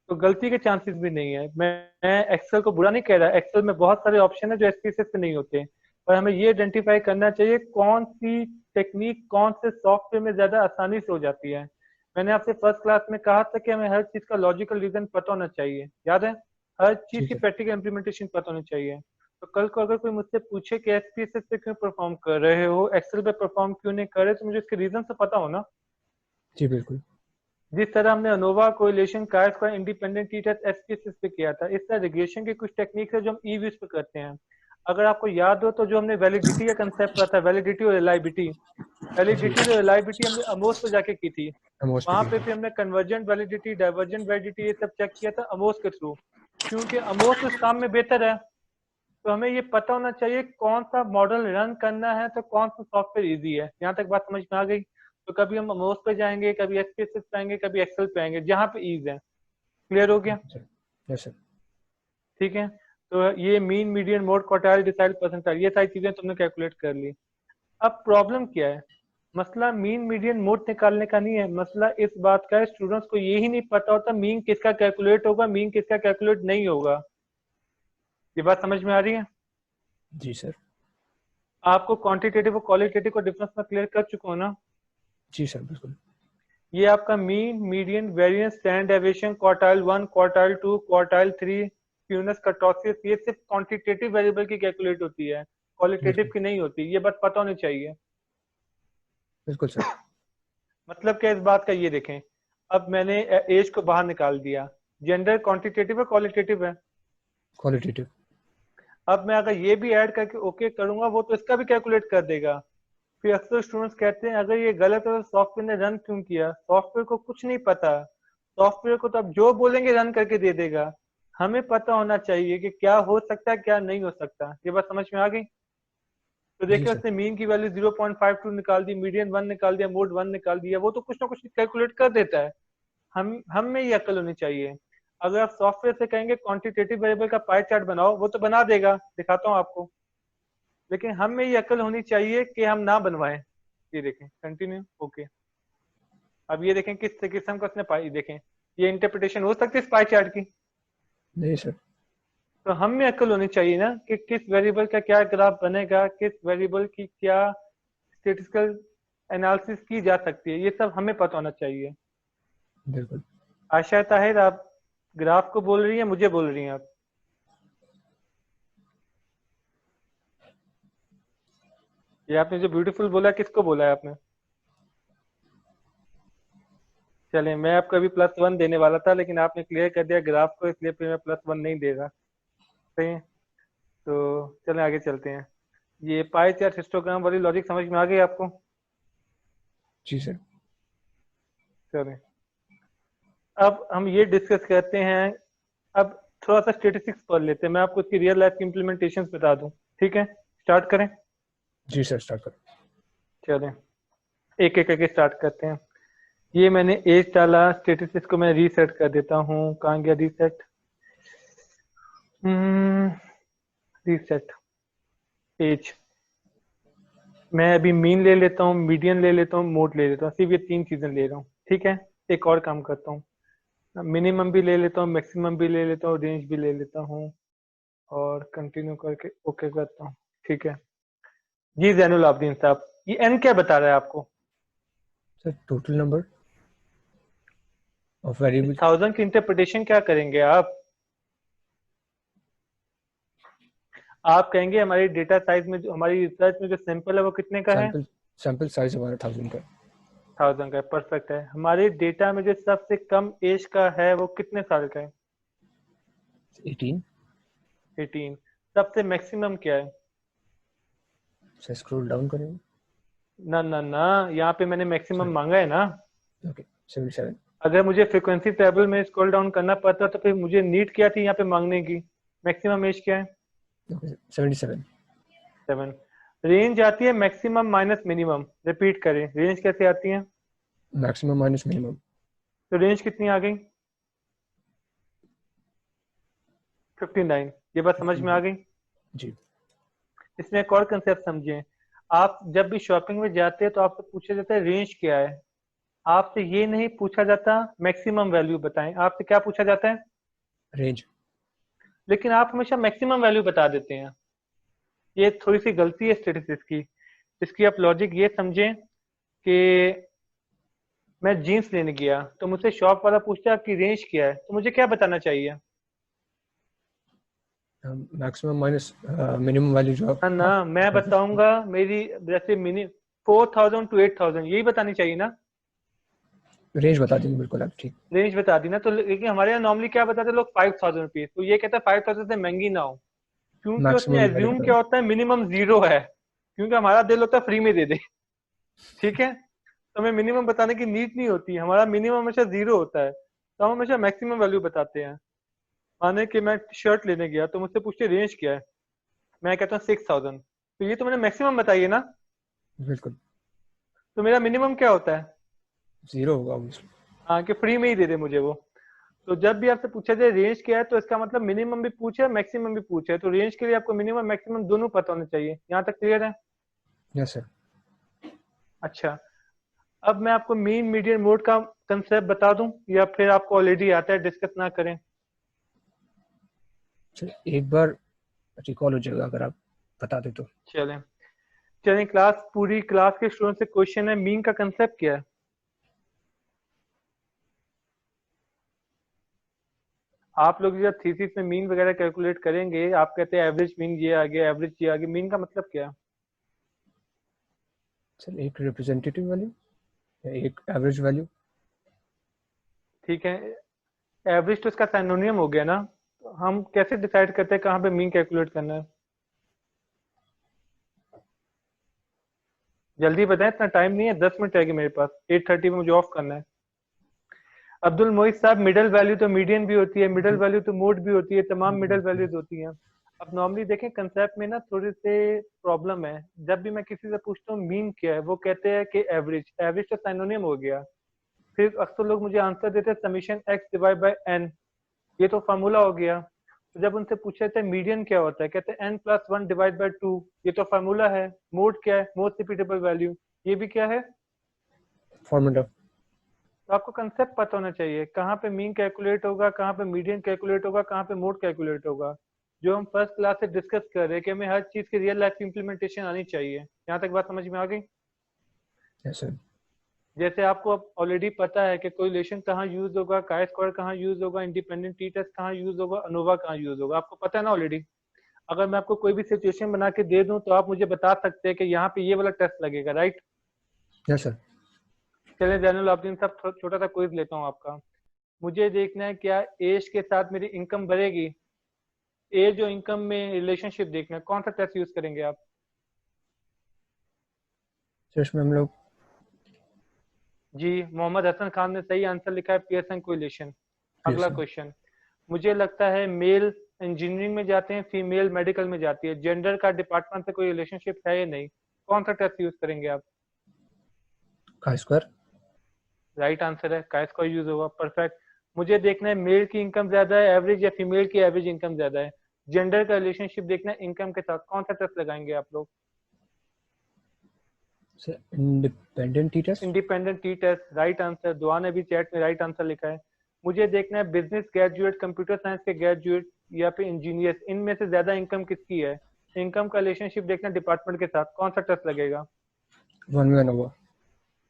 तो गलती के चांसेस भी नहीं है। मैं एक्सेल को बुरा नहीं कह रहा, एक्सेल में बहुत सारे ऑप्शन है जो एसपीएसएस पे नहीं होते, पर हमें ये आइडेंटिफाई करना चाहिए कौन सी टेक्निक कौन से सॉफ्टवेयर में ज्यादा आसानी से हो जाती है। मैंने आपसे फर्स्ट क्लास में कहा था कि हमें हर चीज का लॉजिकल रीजन पता होना चाहिए, याद है? हर चीज ठीक की है। प्रैक्टिकल इम्प्लीमेंटेशन पता होनी चाहिए। तो कल को अगर कोई मुझसे पूछे कि एसपीएसएस पे क्यों परफॉर्म कर रहे हो, एक्सेल पे परफॉर्म क्यों नहीं कर रहे, तो मुझे इसके रीजन से पता हो ना। जी बिल्कुल। जिस तरह हमने अनोवा, कोरिलेशन, कायर square, independent t test SPSS पे किया था, इस तरह रिग्रेशन की कुछ टेक्निक है जो हम ई व्यूज पे करते हैं। अगर आपको याद हो तो जो हमने वैलिडिटी का कंसेप्ट पढ़ा था, वैलिडिटी और रिलायबिलिटी, वैलिडिटी और रिलायबिलिटी हमने अमोस पे जाके की थी। अमोस वहां पे पे। फिर हमने कन्वर्जेंट वैलिडिटी, डाइवर्जेंट वैलिडिटी, ये सब चेक किया था अमोस के थ्रू, क्योंकि अमोस उस काम में बेहतर है। तो हमें ये पता होना चाहिए कौन सा मॉडल रन करना है, तो कौन सा सॉफ्टवेयर इजी है। यहाँ तक बात समझ में आ गई? तो कभी हम अमोस पे जाएंगे, कभी एसपीएसएस पे आएंगे, कभी एक्सेल पे आएंगे, जहाँ पे ईज है। क्लियर हो गया? Yes sir. ठीक है, तो ये mean, median, mode, quartile, decide, percentile, ये सारी चीजें तुमने कैलकुलेट कर ली। अब प्रॉब्लम क्या है? मसला मीन, मीडियन, मोड निकालने का नहीं है, मसला इस बात का है स्टूडेंट्स को यही नहीं पता होता मीन किसका कैलकुलेट होगा, मीन किसका कैलकुलेट नहीं होगा। ये बात समझ में आ रही है? जी सर। आपको क्वांटिटेटिव और क्वालिटेटिव को डिफरेंस में क्लियर कर चुका हूं ना? जी सर बिल्कुल। ये आपका mean, median, variance, standard deviation, quartile 1, quartile 2, quartile 3, skewness, kurtosis, ये सिर्फ क्वांटिटेटिव वेरिएबल की कैलकुलेट होती है, क्वालिटेटिव की नहीं होती। ये बात पता होनी चाहिए। बिल्कुल सर। मतलब क्या इस बात का, ये देखें, अब मैंने एज को बाहर निकाल दिया, जेंडर क्वांटिटेटिव है क्वालिटेटिव है? क्वालिटेटिव। अब मैं अगर ये भी ऐड करके ओके करूंगा, वो तो इसका भी कैलकुलेट कर देगा। फिर अक्सर स्टूडेंट्स कहते हैं अगर ये गलत है तो सॉफ्टवेयर ने रन क्यों किया? सॉफ्टवेयर को कुछ नहीं पता, सॉफ्टवेयर को तो अब जो बोलेंगे रन करके दे देगा। हमें पता होना चाहिए कि क्या हो सकता है क्या नहीं हो सकता। ये बात समझ में आ गई? तो जी देखिए सर। उसने मीन की वैल्यू 0.52 निकाल दी, मीडियन 1 निकाल दिया, मोड 1 निकाल दिया, वो तो कुछ ना कुछ कैलकुलेट कर देता है। हम में ये अकल होनी चाहिए। अगर आप सॉफ्टवेयर से कहेंगे क्वांटिटेटिव वेरिएबल का पाई चार्ट बनाओ, वो तो बना देगा, दिखाता हूँ आपको। लेकिन हम में ये अकल होनी चाहिए कि हम ना बनवाएं। ये देखें, कंटिन्यू, ओके। अब ये देखें किस किस्म का उसने पाई, देखें ये इंटरप्रिटेशन हो सकती है इस पाई चार्ट की? नहीं सर। तो हम में अकल होनी चाहिए ना कि किस वेरिएबल का क्या ग्राफ बनेगा, किस वेरिएबल की क्या स्टेटिस्टिकल एनालिसिस की जा सकती है, ये सब हमें पता होना चाहिए। बिल्कुल। आशा ताहिर, आप ग्राफ को बोल रही हैं, मुझे बोल रही हैं आप? ये आपने जो ब्यूटीफुल बोला, किसको बोला है आपने? चलिए, मैं आपको अभी +1 देने वाला था, लेकिन आपने क्लियर कर दिया ग्राफ को, इसलिए फिर मैं +1 नहीं दे रहा। सही है, तो चलें आगे चलते हैं। ये पाई चार्ट हिस्टोग्राम वाली लॉजिक समझ में आ गई आपको? जी सर। चलें, अब हम ये डिस्कस करते हैं। अब थोड़ा सा स्टेटिस्टिक्स पढ़ लेते हैं, मैं आपको इसकी रियल लाइफ की इम्प्लीमेंटेशन बता दूं। ठीक है, स्टार्ट करें? जी सर, स्टार्ट करें। चलें, एक एक करके स्टार्ट करते हैं। ये मैंने एज डाला, स्टेटिस्टिक्स को मैं रीसेट कर देता हूँ। कहाँ गया रीसेट? Reset as. मैं अभी मीन ले लेता हूँ, मीडियन ले लेता हूँ, मोड ले लेता हूँ, सिर्फ ये 3 चीजें ले रहा हूँ। ठीक है, एक और काम करता हूँ, मिनिमम भी ले लेता हूँ, मैक्सिमम भी ले लेता हूँ, रेंज भी ले लेता हूँ, और कंटिन्यू करके ओके करता हूँ। ठीक है जी जैनुल आबदीन साहब, ये एन क्या बता रहा है आपको? Sir total number of variable. 1000 की इंटरप्रिटेशन क्या करेंगे आप? आप कहेंगे हमारी डेटा साइज में, जो हमारी रिसर्च में जो सैंपल है वो कितने का है? सैंपल साइज हमारा 1000 का। 1000 का है, परफेक्ट है। हमारे डेटा में जो सबसे कम एज का है वो कितने साल का है? 18। 18। सबसे मैक्सिमम क्या है? सर स्क्रॉल डाउन करेंगे। ना ना ना, यहाँ पे मैंने मैक्सिमम मांगा है ना। ओके 77। अगर मुझे फ्रीक्वेंसी टेबल में स्क्रॉल डाउन करना पड़ता तो फिर मुझे नीड क्या थी यहाँ पे मांगने की? मैक्सिमम एज क्या है? ओके 77। 7। रेंज आती है मैक्सिमम माइनस मिनिमम, रिपीट करें, रेंज कैसे आती है? Maximum minus minimum. तो रेंज कितनी आ गई? 59। ये बात समझ में आ गई? जी। इसमें एक और कंसेप्ट समझें। आप जब भी शॉपिंग में जाते हैं तो आपसे पूछा जाता है रेंज क्या है। आपसे ये नहीं पूछा जाता मैक्सिमम वैल्यू बताएं, आपसे क्या पूछा जाता है? रेंज। लेकिन आप हमेशा मैक्सिमम वैल्यू बता देते हैं। ये थोड़ी सी गलती है स्टेटिस्टिक्स की। इसकी आप लॉजिक ये समझें कि मैं जीन्स लेने गया तो मुझसे शॉप वाला पूछता है आपकी रेंज क्या है, तो मुझे क्या बताना चाहिए? मैक्सिमम माइनस मिनिमम वैल्यू जो आप। ना ना, मैं बताऊंगा मेरी जैसे मिनी 4000 to 8000, यही बतानी चाहिए ना। रेंज बता देंगे बिल्कुल आप, ठीक। रेंज बता दी ना। तो लेकिन हमारे यहाँ नॉर्मली क्या बताते हैं लोग 5000 रुपीज, तो ये कहता है 5000 से महंगी ना हो, क्योंकि उसमें मैक्सिमम वैल्यू एज्यूम बता क्या होता है मिनिमम 0 है, क्योंकि हमारा दिल होता है फ्री में दे दे। ठीक है, तो हमें मिनिमम बताने की नीड नहीं होती, हमारा मिनिमम हमेशा 0 होता है, तो हम हमेशा मैक्सिमम वैल्यू बताते हैं। माने कि मैं शर्ट लेने गया तो मुझसे पूछते रेंज क्या है, मैं कहता हूँ 6000, तो ये तो मैंने मैक्सिमम बताइए ना। बिल्कुल। तो मेरा मिनिमम क्या होता है? 0 होगा obviously। हाँ, कि फ्री में ही दे दे मुझे वो। तो जब भी आपसे पूछा जाए रेंज क्या है, तो इसका मतलब मिनिमम भी पूछे मैक्सिमम भी पूछे, तो रेंज के लिए आपको मिनिमम मैक्सिमम दोनों पता होने चाहिए। यहाँ तक क्लियर है? Yes sir. अच्छा, अब मैं आपको मीन मीडियन मोड का कंसेप्ट बता दूं या फिर आपको ऑलरेडी आता है, डिस्कस ना करें? सर एक बार रिकॉल हो जाएगा अगर आप बता दे तो। चलें चलें, क्लास पूरी क्लास के स्टूडेंट से क्वेश्चन है, मीन का कंसेप्ट क्या है? आप लोग जब थीसिस में मीन वगैरह कैलकुलेट करेंगे, आप कहते हैं एवरेज मीन ये आ गया, एवरेज ये आ गया, मीन का मतलब क्या? सर एक रिप्रेजेंटेटिव वैल्यू या एक एवरेज वैल्यू। ठीक है, एवरेज तो इसका सिनोनियम हो गया ना, तो हम कैसे डिसाइड करते हैं कहाँ पे मीन कैलकुलेट करना है? जल्दी बताएं, इतना टाइम नहीं है, 10 मिनट रहेगी मेरे पास, 8:30 में मुझे ऑफ करना है। अब्दुल मोहित साहब, मिडल वैल्यू तो मीडियन भी होती है, मिडल वैल्यू तो मोड भी होती है, तमाम मिडल वैल्यूज होती हैं। अब नॉर्मली देखें कंसेप्ट में ना थोड़े से प्रॉब्लम है। जब भी मैं किसी से पूछता हूँ मीन क्या है, वो कहते हैं कि एवरेज, एवरेज तो सिनोनिम हो गया। फिर अक्सर लोग मुझे आंसर देते हैं summation x divide by n, ये तो फार्मूला हो गया। तो जब उनसे पूछे थे मीडियन क्या होता है, कहते हैं n plus one divide by two, ये तो फार्मूला है। मोड क्या है? मोस्ट रिपीटेबल वैल्यू, ये भी क्या है? फॉर्मूला। तो आपको कंसेप्ट पता होना चाहिए, कहाँ पे मीन कैलकुलेट होगा, कहाँ पे मीडियन कैलकुलेट होगा, कहाँ पे मोड कैलकुलेट होगा। जो हम फर्स्ट क्लास से डिस्कस कर रहे हैं कि हमें हर चीज की रियल लाइफ इंप्लीमेंटेशन आनी चाहिए। यहाँ तक बात समझ में आ गई? Yes sir. जैसे आपको अब ऑलरेडी पता है कि कोरिलेशन कहाँ यूज होगा, काई स्क्वायर कहाँ यूज होगा, इंडिपेंडेंट टी टेस्ट कहाँ यूज होगा, अनोवा कहाँ यूज होगा, आपको पता है ना ऑलरेडी। अगर मैं आपको कोई भी सिचुएशन बना के दे दूं तो आप मुझे बता सकते हैं कि यहाँ पे ये वाला टेस्ट लगेगा, राइट? Yes sir. चलिए जैनुल आबदीन साहब, छोटा सा क्विज लेता हूँ आपका। मुझे देखना है क्या एज के साथ मेरी इनकम बढ़ेगी। एज और इनकम में रिलेशनशिप देखना है, कौन सा टेस्ट यूज करेंगे आप? सर इसमें हम लोग जी, मोहम्मद हसन खान ने सही आंसर लिखा है, पियर्सन कोरिलेशन। अगला Pearson। क्वेश्चन, मुझे लगता है मेल इंजीनियरिंग में जाते हैं, फीमेल मेडिकल में जाती है, जेंडर का डिपार्टमेंट से कोई रिलेशनशिप है या नहीं, कौन सा टेस्ट यूज करेंगे आप? Chi square. राइट आंसर है, काय स्क्वायर यूज होगा, परफेक्ट। मुझे देखना है मेल की इनकम ज्यादा है एवरेज या फीमेल की एवरेज इनकम ज्यादा है। जेंडर का रिलेशनशिप देखना है इनकम के साथ, कौन सा टेस्ट लगाएंगे आप लोग? Sir independent t test. Independent t test, right answer. Dua ने भी चैट में राइट आंसर लिखा है। मुझे देखना है बिजनेस ग्रेजुएट, कंप्यूटर साइंस के ग्रेजुएट या फिर इंजीनियर, इनमें से ज्यादा इनकम किसकी है। इनकम का रिलेशनशिप देखना डिपार्टमेंट के साथ, कौन सा टेस्ट लगेगा? One way ANOVA.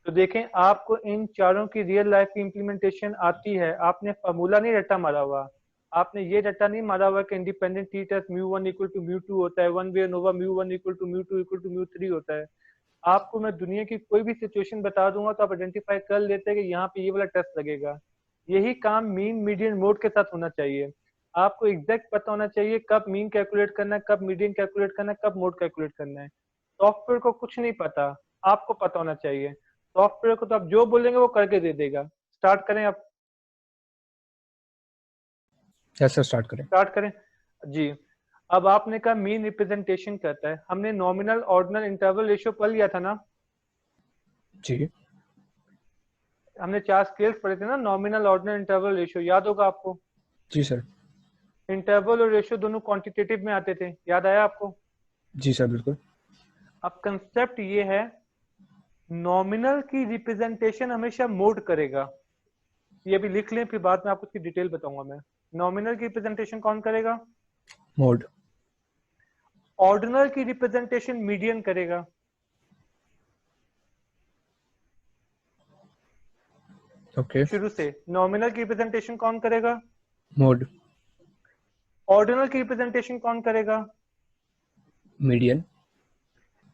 तो देखें, आपको इन चारों की रियल लाइफ की इंप्लीमेंटेशन आती है, आपने फार्मूला नहीं रट्टा मारा हुआ, आपने ये रट्टा नहीं मारा हुआ कि independent t test mu one equal to mu two होता है, one way ANOVA mu one equal to mu two equal to mu three होता है। आपको मैं दुनिया की कोई भी सिचुएशन बता दूंगा तो आप आइडेंटिफाई कर लेते हैं कि यहाँ पे ये वाला टेस्ट लगेगा। यही काम मीन मीडियन मोड के साथ होना चाहिए। आपको एग्जैक्ट पता होना चाहिए कब मीन कैलकुलेट करना है, कब मीडियन कैलकुलेट करना है, कब मोड कैलकुलेट करना है। सॉफ्टवेयर को कुछ नहीं पता, आपको पता होना चाहिए। सॉफ्टवेयर को तो आप जो बोलेंगे वो करके दे देगा। स्टार्ट करें आप? यस सर स्टार्ट करें। स्टार्ट करें जी। अब आपने कहा मीन रिप्रेजेंटेशन करता है, हमने नॉमिनल ऑर्डिनल इंटरवल रेशियो पढ़ लिया था ना? जी। हमने 4 स्केल्स पढ़े थे ना, नॉमिनल ऑर्डिनल इंटरवल रेशियो, याद होगा आपको? जी सर। इंटरवल और रेशियो दोनों क्वांटिटेटिव में आते थे, याद आया आपको? जी सर बिल्कुल। अब कंसेप्ट ये है, नॉमिनल की रिप्रेजेंटेशन हमेशा मोड करेगा। ये भी लिख लें, फिर बाद में आपको उसकी डिटेल बताऊंगा मैं। नॉमिनल की रिप्रेजेंटेशन कौन करेगा? मोड। ऑर्डिनल की रिप्रेजेंटेशन मीडियन करेगा। ओके। शुरू से नॉमिनल की रिप्रेजेंटेशन कौन करेगा? मोड। ऑर्डिनल की रिप्रेजेंटेशन कौन करेगा? मीडियन।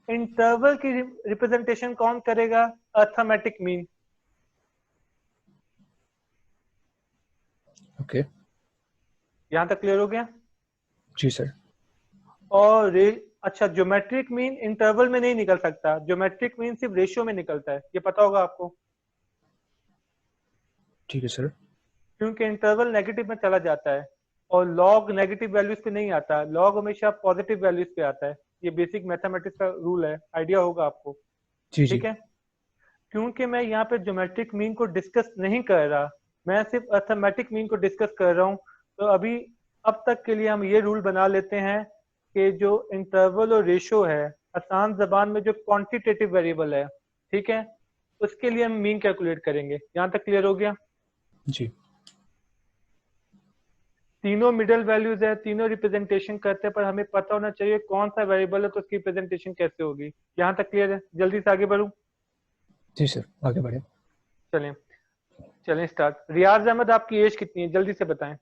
इंटरवल की रिप्रेजेंटेशन कौन करेगा? Arithmetic mean. ओके। यहां तक क्लियर हो गया? जी सर। और अच्छा, ज्योमेट्रिक मीन इंटरवल में नहीं निकल सकता, ज्योमेट्रिक मीन सिर्फ रेशियो में निकलता है, ये पता होगा आपको। ठीक है सर। क्योंकि इंटरवल नेगेटिव में चला जाता है और लॉग नेगेटिव वैल्यूज पे नहीं आता, लॉग हमेशा पॉजिटिव वैल्यूज पे आता है। ये बेसिक मैथमेटिक्स का रूल है, आइडिया होगा आपको। जी जी। ठीक है, क्योंकि मैं यहाँ पे ज्योमेट्रिक मीन को डिस्कस नहीं कर रहा, मैं सिर्फ अर्थमेटिक मीन को डिस्कस कर रहा हूँ, तो अभी अब तक के लिए हम ये रूल बना लेते हैं कि जो इंटरवल और रेशियो है, आसान जबान में जो क्वांटिटेटिव वेरिएबल है, ठीक है, उसके लिए हम मीन कैलकुलेट करेंगे। यहाँ तक क्लियर हो गया? जी। तीनों मिडल वैल्यूज है, तीनों रिप्रेजेंटेशन करते हैं, पर हमें पता होना चाहिए कौन सा वेरिएबल है तो उसकी रिप्रेजेंटेशन कैसे होगी। यहाँ तक क्लियर है? जल्दी से आगे बढ़ूं? जी सर आगे बढ़े। चलें चलें स्टार्ट। रियाज अहमद, आपकी एज कितनी है, जल्दी से बताएं।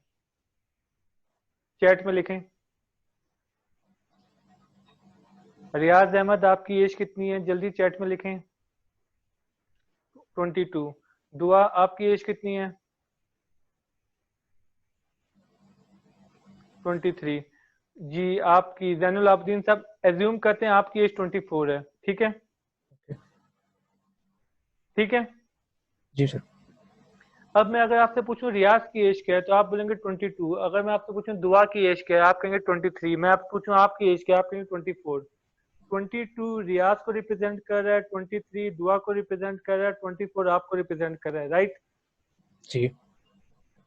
चैट में लिखें। रियाज अहमद आपकी एज कितनी है, जल्दी चैट में लिखें। 22। दुआ आपकी एज कितनी है? 23। जी आपकी जैनुल आबदीन साहब एज्यूम करते हैं आपकी एज 24 है, ठीक है? ठीक है। जी सर। अब मैं अगर आपसे पूछूं रियाज की एज क्या है तो आप बोलेंगे 22। अगर मैं आपसे पूछूं दुआ की एज क्या है आप कहेंगे 23। मैं आपसे पूछूं आपकी एज क्या है आप कहेंगे 24। 22 रियाज को रिप्रेजेंट कर रहा है, 23 दुआ को रिप्रेजेंट कर रहा है, 24 आपको रिप्रेजेंट कर रहा है, राइट? जी।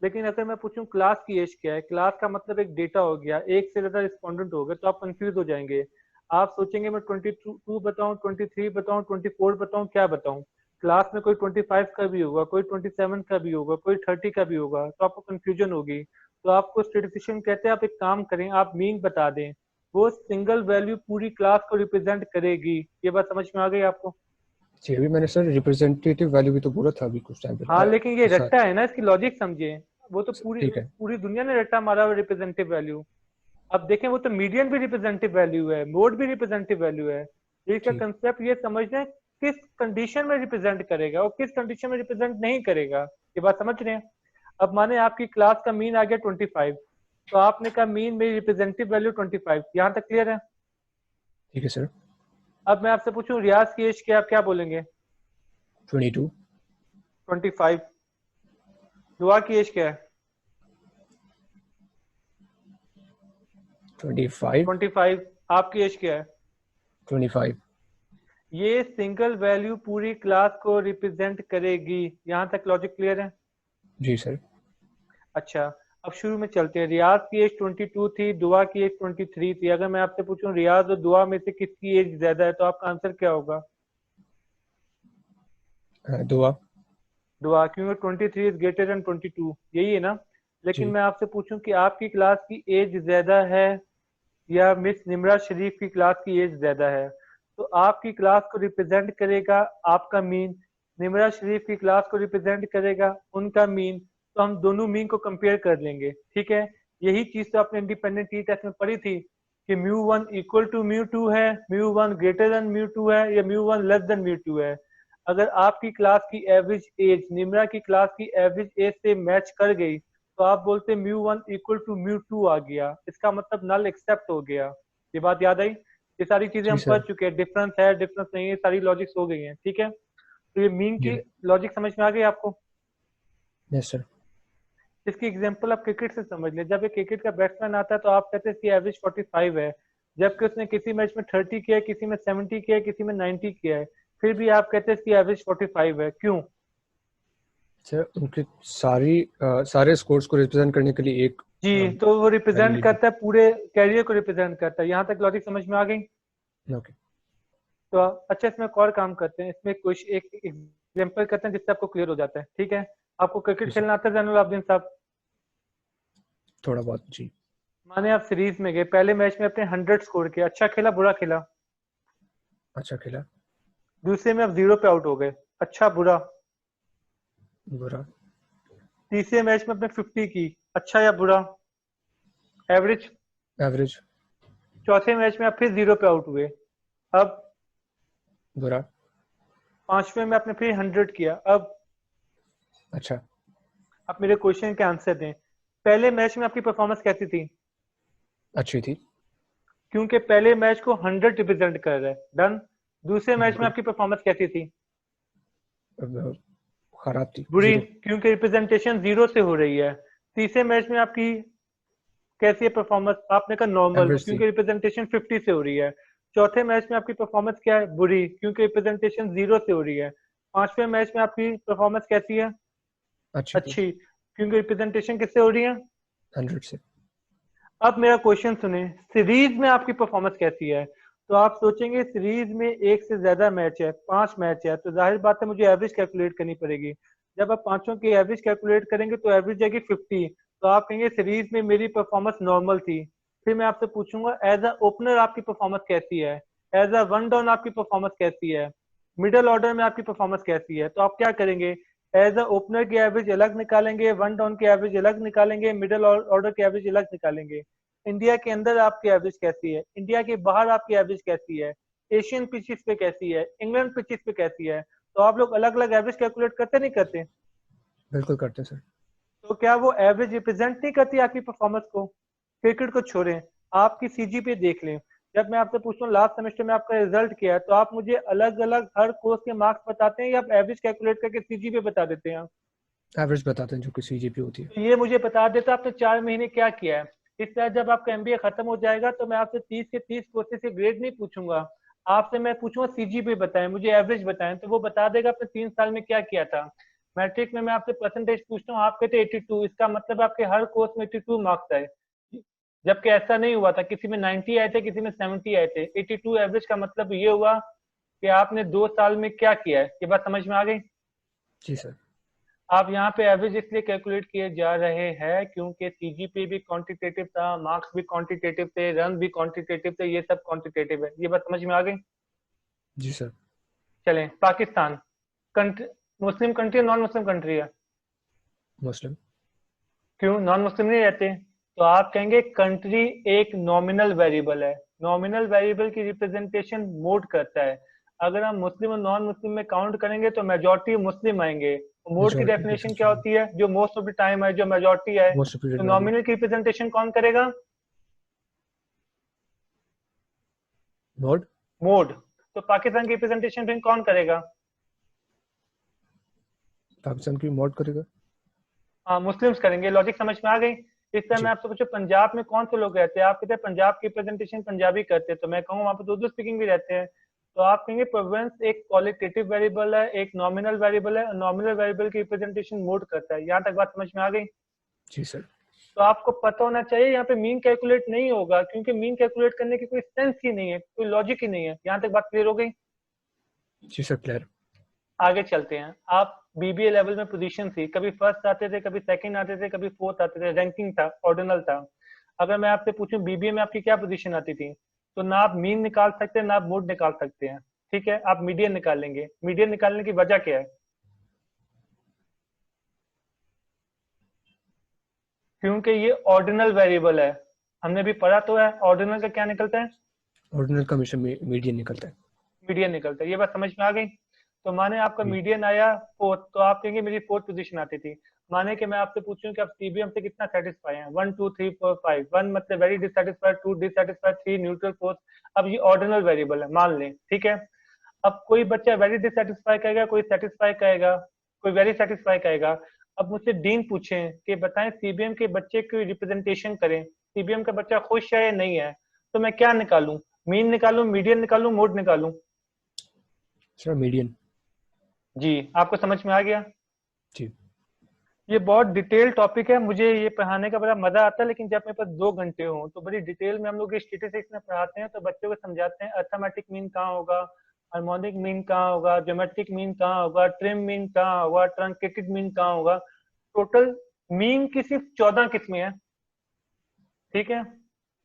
लेकिन अगर मैं पूछूं क्लास की एज क्या है, क्लास का मतलब एक डेटा हो गया, एक से ज्यादा रिस्पॉन्डेंट हो गए तो आप कंफ्यूज हो जाएंगे। आप सोचेंगे मैं 22 बताऊं, 23 बताऊं, 24 बताऊं, क्या बताऊं? क्लास में कोई 25 का भी होगा, कोई 27 का भी होगा, कोई 30 का भी होगा, तो आपको कंफ्यूजन होगी। तो आपको स्टैटिस्टिशियन कहते हैं आप एक काम करें, आप मीन बता दें, वो सिंगल वैल्यू पूरी क्लास को रिप्रेजेंट करेगी। ये बात समझ में आ गई आपको? जी अभी मैंने सर रिप्रेजेंटेटिव वैल्यू भी तो बोला था अभी कुछ टाइम हाँ पहले। लेकिन ये तो सर रट्टा है ना, इसकी लॉजिक समझिए। वो तो पूरी ठीक है। पूरी दुनिया ने रट्टा मारा हुआ रिप्रेजेंटेटिव वैल्यू। अब देखें वो तो मीडियन भी रिप्रेजेंटेटिव वैल्यू है, मोड भी रिप्रेजेंटेटिव वैल्यू है। तो इसका ठीक। कंसेप्ट ये समझना है किस कंडीशन में रिप्रेजेंट करेगा और किस कंडीशन में रिप्रेजेंट नहीं करेगा। ये बात समझ रहे हैं? अब माने आपकी क्लास का मीन आ गया 25, तो आपने कहा मीन मेरी रिप्रेजेंटेटिव वैल्यू 25। यहाँ तक क्लियर है? ठीक है सर। अब मैं आपसे पूछूं रियाज की एज क्या, आप क्या बोलेंगे? 22। 25। दुआ की एज क्या है? 25। 25। आपकी एज क्या है? 25। ये सिंगल वैल्यू पूरी क्लास को रिप्रेजेंट करेगी। यहाँ तक लॉजिक क्लियर है? जी सर। अच्छा, अब शुरू में चलते हैं। रियाज की एज 22 थी, दुआ की एज 23 थी। अगर मैं आपसे पूछूं रियाज और दुआ में से किसकी एज ज्यादा है तो आपका आंसर क्या होगा? दुआ। दुआ, क्योंकि 23 इज ग्रेटर देन 22, यही है ना? लेकिन जी। मैं आपसे पूछूं कि आपकी क्लास की एज ज्यादा है या मिस निमरा शरीफ की क्लास की एज ज्यादा है, तो आपकी क्लास को रिप्रेजेंट करेगा आपका मीन, निमरा शरीफ की क्लास को रिप्रेजेंट करेगा उनका मीन। तो हम दोनों मीन को कंपेयर कर लेंगे, ठीक है? यही चीज तो आपने इंडिपेंडेंट टी टेस्ट में पढ़ी थी कि म्यू 1 इक्वल टू म्यू 2 है, म्यू 1 ग्रेटर देन म्यू 2 है, या म्यू 1 लेस देन म्यू 2 है। अगर आपकी क्लास की एवरेज एज निमरा की क्लास की एवरेज एज से मैच कर गई तो आप बोलते म्यू 1 इक्वल टू म्यू 2 आ गया, इसका मतलब नल एक्सेप्ट हो गया। ये बात याद आई? ये सारी चीजें जी हम पढ़ सर। चुके हैं, डिफरेंस है डिफरेंस नहीं है, सारी लॉजिक्स हो गई हैं, ठीक है? तो ये मीन जी। की लॉजिक समझ में आ गई आपको? Yes sir. इसकी एग्जांपल आप क्रिकेट से समझ लें। जब एक क्रिकेट का बैट्समैन आता है तो आप कहते हैं इसकी एवरेज 45 है, जबकि उसने किसी मैच में 30 किया है, किसी में 70 किया है, किसी में 90 किया है, फिर भी आप कहते हैं इसकी एवरेज 45 है। क्यों? सर उनके सारे स्कोर्स को रिप्रेजेंट करने के लिए एक जी, तो वो रिप्रेजेंट वैल्यू करता है, पूरे कैरियर को रिप्रेजेंट करता है। यहाँ तक लॉजिक समझ में आ गई? ओके। तो अच्छा, इसमें एक और काम करते हैं, इसमें कुछ एक एग्जांपल करते हैं जिससे आपको क्लियर हो जाता है, ठीक है? आपको क्रिकेट जी सर। खेलना आता है जैनुल आबदीन साहब? थोड़ा बहुत जी। माने आप सीरीज में गए, पहले मैच में अपने 100 स्कोर किया, अच्छा खेला बुरा खेला? अच्छा खेला। दूसरे में आप 0 पे आउट हो गए, अच्छा बुरा? बुरा। तीसरे मैच में अपने 50 की, अच्छा या बुरा? एवरेज? एवरेज। चौथे मैच में आप फिर 0 पे आउट हुए, अब? बुरा। पांचवें में आपने फिर 100 किया, अब? अच्छा। आप मेरे क्वेश्चन के आंसर दें। पहले मैच में आपकी परफॉर्मेंस कैसी थी? अच्छी थी। क्योंकि पहले मैच को 100 रिप्रेजेंट कर रहा है, डन। दूसरे मैच में बिल्कुल। आपकी परफॉर्मेंस कैसी थी? खराब थी। बुरी, 0। क्योंकि रिप्रेजेंटेशन 0 से हो रही है। तीसरे मैच में आपकी कैसी है परफॉर्मेंस? आपने कहा नॉर्मल, एवरेज थी। क्योंकि रिप्रेजेंटेशन 50 से हो रही है। चौथे मैच में आपकी परफॉर्मेंस क्या है? बुरी, क्योंकि रिप्रेजेंटेशन 0 से हो रही है। पांचवें मैच में आपकी परफॉर्मेंस कैसी है? अच्छी थी। अच्छी, क्योंकि रिप्रेजेंटेशन किससे हो रही है? 100 से। अब मेरा क्वेश्चन सुने, सीरीज में आपकी परफॉर्मेंस कैसी है? तो आप सोचेंगे सीरीज में एक से ज्यादा मैच है, 5 मैच है, तो जाहिर बात है मुझे एवरेज कैलकुलेट करनी पड़ेगी। जब आप पांचों की एवरेज कैलकुलेट करेंगे तो एवरेज आएगी 50, तो आप कहेंगे सीरीज में मेरी परफॉर्मेंस नॉर्मल थी। फिर मैं आपसे पूछूंगा एज अ ओपनर आपकी परफॉर्मेंस कैसी है, एज अ वन डाउन आपकी परफॉर्मेंस कैसी है, मिडल ऑर्डर में आपकी परफॉर्मेंस कैसी है? तो आप क्या करेंगे? एज अ ओपनर की एवरेज अलग निकालेंगे, वन डाउन की एवरेज अलग निकालेंगे, मिडल ऑर्डर की एवरेज अलग निकालेंगे। इंडिया के अंदर आपकी एवरेज कैसी है, इंडिया के बाहर आपकी एवरेज कैसी है, एशियन पिचेस पे कैसी है, इंग्लैंड पिचेस पे कैसी है, तो आप लोग अलग अलग एवरेज कैलकुलेट करते नहीं करते? बिल्कुल करते हैं सर। तो क्या वो एवरेज रिप्रेजेंट नहीं करती आपकी परफॉर्मेंस को? क्रिकेट को छोड़ें, आपकी सीजीपीए देख लें। जब मैं आपसे पूछता हूँ लास्ट सेमेस्टर में आपका रिजल्ट क्या है, तो आप मुझे अलग अलग हर कोर्स के मार्क्स बताते हैं या आप एवरेज कैलकुलेट करके सीजीपीए बता देते हैं? एवरेज बताते हैं जो कि सीजीपी होती है। तो ये मुझे बता देता आपने 4 महीने क्या किया है। इस तरह जब आपका एमबीए खत्म हो जाएगा तो मैं आपसे 30 के 30 कोर्सेज के ग्रेड नहीं पूछूंगा, आपसे मैं पूछूंगा सीजीपीए बताएं, मुझे एवरेज बताएं, तो वो बता देगा आपने 3 साल में क्या किया था। मैट्रिक में मैं आपसे परसेंटेज पूछता हूँ, आप कहते 82, इसका मतलब आपके हर कोर्स में 82 मार्क्स आए, जबकि ऐसा नहीं हुआ था, किसी में 90 आए थे, किसी में 70 आए थे। 82 एवरेज का मतलब ये हुआ कि आपने 2 साल में क्या किया है। ये बात समझ में आ गई? जी सर। आप यहाँ पे एवरेज इसलिए कैलकुलेट किए जा रहे हैं क्योंकि सीजीपी भी क्वांटिटेटिव था, मार्क्स भी क्वांटिटेटिव थे, रन भी क्वांटिटेटिव थे, ये सब क्वांटिटेटिव है। ये बात समझ में आ गई? जी सर। चलें, Pakistan country Muslim country, non Muslim country है? मुस्लिम। क्यों नॉन मुस्लिम नहीं रहते? तो आप कहेंगे कंट्री एक नॉमिनल वेरिएबल है, नॉमिनल वेरिएबल की रिप्रेजेंटेशन मोड करता है। अगर हम मुस्लिम और नॉन मुस्लिम में काउंट करेंगे तो मेजॉरिटी मुस्लिम आएंगे। मोड की मेजॉरिटी डेफिनेशन क्या मुस्लिम। होती है? जो मोस्ट ऑफ द टाइम है, जो मेजॉरिटी है। मोस्ट सुपीरियर तो वैल्यू। नॉमिनल की रिप्रेजेंटेशन कौन करेगा? मोड। मोड। तो पाकिस्तान की रिप्रेजेंटेशन फिर कौन करेगा? पाकिस्तान की मोड करेगा। हाँ, मुस्लिम्स करेंगे। लॉजिक समझ में आ गई? इस तरह जी। मैं आपसे पूछूं पंजाब में कौन से लोग रहते हैं, आप कहते हैं पंजाब की रिप्रेजेंटेशन पंजाबी करते हैं, तो मैं कहूँ वहां पर उर्दू स्पीकिंग भी रहते हैं। तो आप कहेंगे प्रोविंस एक क्वालिटेटिव वेरिएबल है, एक नॉमिनल वेरिएबल है, नॉमिनल वेरिएबल की रिप्रेजेंटेशन मोड करता है। यहाँ तक बात समझ में आ गई? जी सर। तो आपको पता होना चाहिए यहाँ पे मीन कैलकुलेट नहीं होगा, क्योंकि मीन कैलकुलेट करने की कोई सेंस ही नहीं है, कोई लॉजिक ही नहीं है। यहाँ तक बात क्लियर हो गई? जी सर क्लियर। आगे चलते हैं। आप बीबीए लेवल में पोजीशन थी, कभी फर्स्ट आते थे, कभी सेकंड आते थे, कभी फोर्थ आते थे, रैंकिंग था, ऑर्डिनल था। अगर मैं आपसे पूछूं बीबीए में आपकी क्या पोजीशन आती थी, तो ना आप मीन निकाल सकते हैं ना आप मोड निकाल सकते हैं। ठीक है, आप मीडियन निकाल लेंगे। मीडियन निकालने की वजह क्या है? क्योंकि ये ऑर्डिनल वेरिएबल है। हमने भी पढ़ा तो है ऑर्डिनल का क्या निकलता है? ऑर्डिनल का हमेशा मीडियन निकलता है। मीडियन निकलता है। ये बात समझ में आ गई? तो माने आपका जी। मीडियन आया फोर्थ, तो आप कहेंगे मेरी फोर्थ पोजीशन आती थी। माने कि मैं आपसे पूछूं कि आप सीबीएम से कितना सेटिस्फाई हैं, 1 2 3 4 5। 1 मतलब very dissatisfied, 2 dissatisfied, 3 neutral force. अब ये ऑर्डिनल वेरिएबल है मान लें, ठीक है। अब कोई बच्चा वेरी डिससेटिस्फाई कहेगा, कोई सेटिस्फाई कहेगा, कोई वेरी सेटिस्फाई कहेगा। अब मुझसे डीन पूछें कि बताएं सीबीएम के बच्चे की रिप्रेजेंटेशन करें, सीबीएम का बच्चा खुश है या नहीं है, तो मैं क्या निकालूं? मीन निकालूं, मीडियन निकालूं, मोड निकालूं? Sir median. जी, आपको समझ में आ गया? जी। ये बहुत डिटेल टॉपिक है, मुझे ये पढ़ाने का बड़ा मजा आता है, लेकिन जब मेरे पास 2 घंटे हो तो बड़ी डिटेल में हम लोग स्टैटिस्टिक्स में पढ़ाते हैं, तो बच्चों को समझाते हैं अर्थमेटिक मीन कहाँ होगा, हार्मोनिक मीन कहाँ होगा, ज्योमेट्रिक मीन कहाँ होगा, ट्रिम मीन कहाँ होगा, ट्रंकेटेड मीन कहाँ होगा। टोटल मीन की सिर्फ 14 किस्में हैं, ठीक है।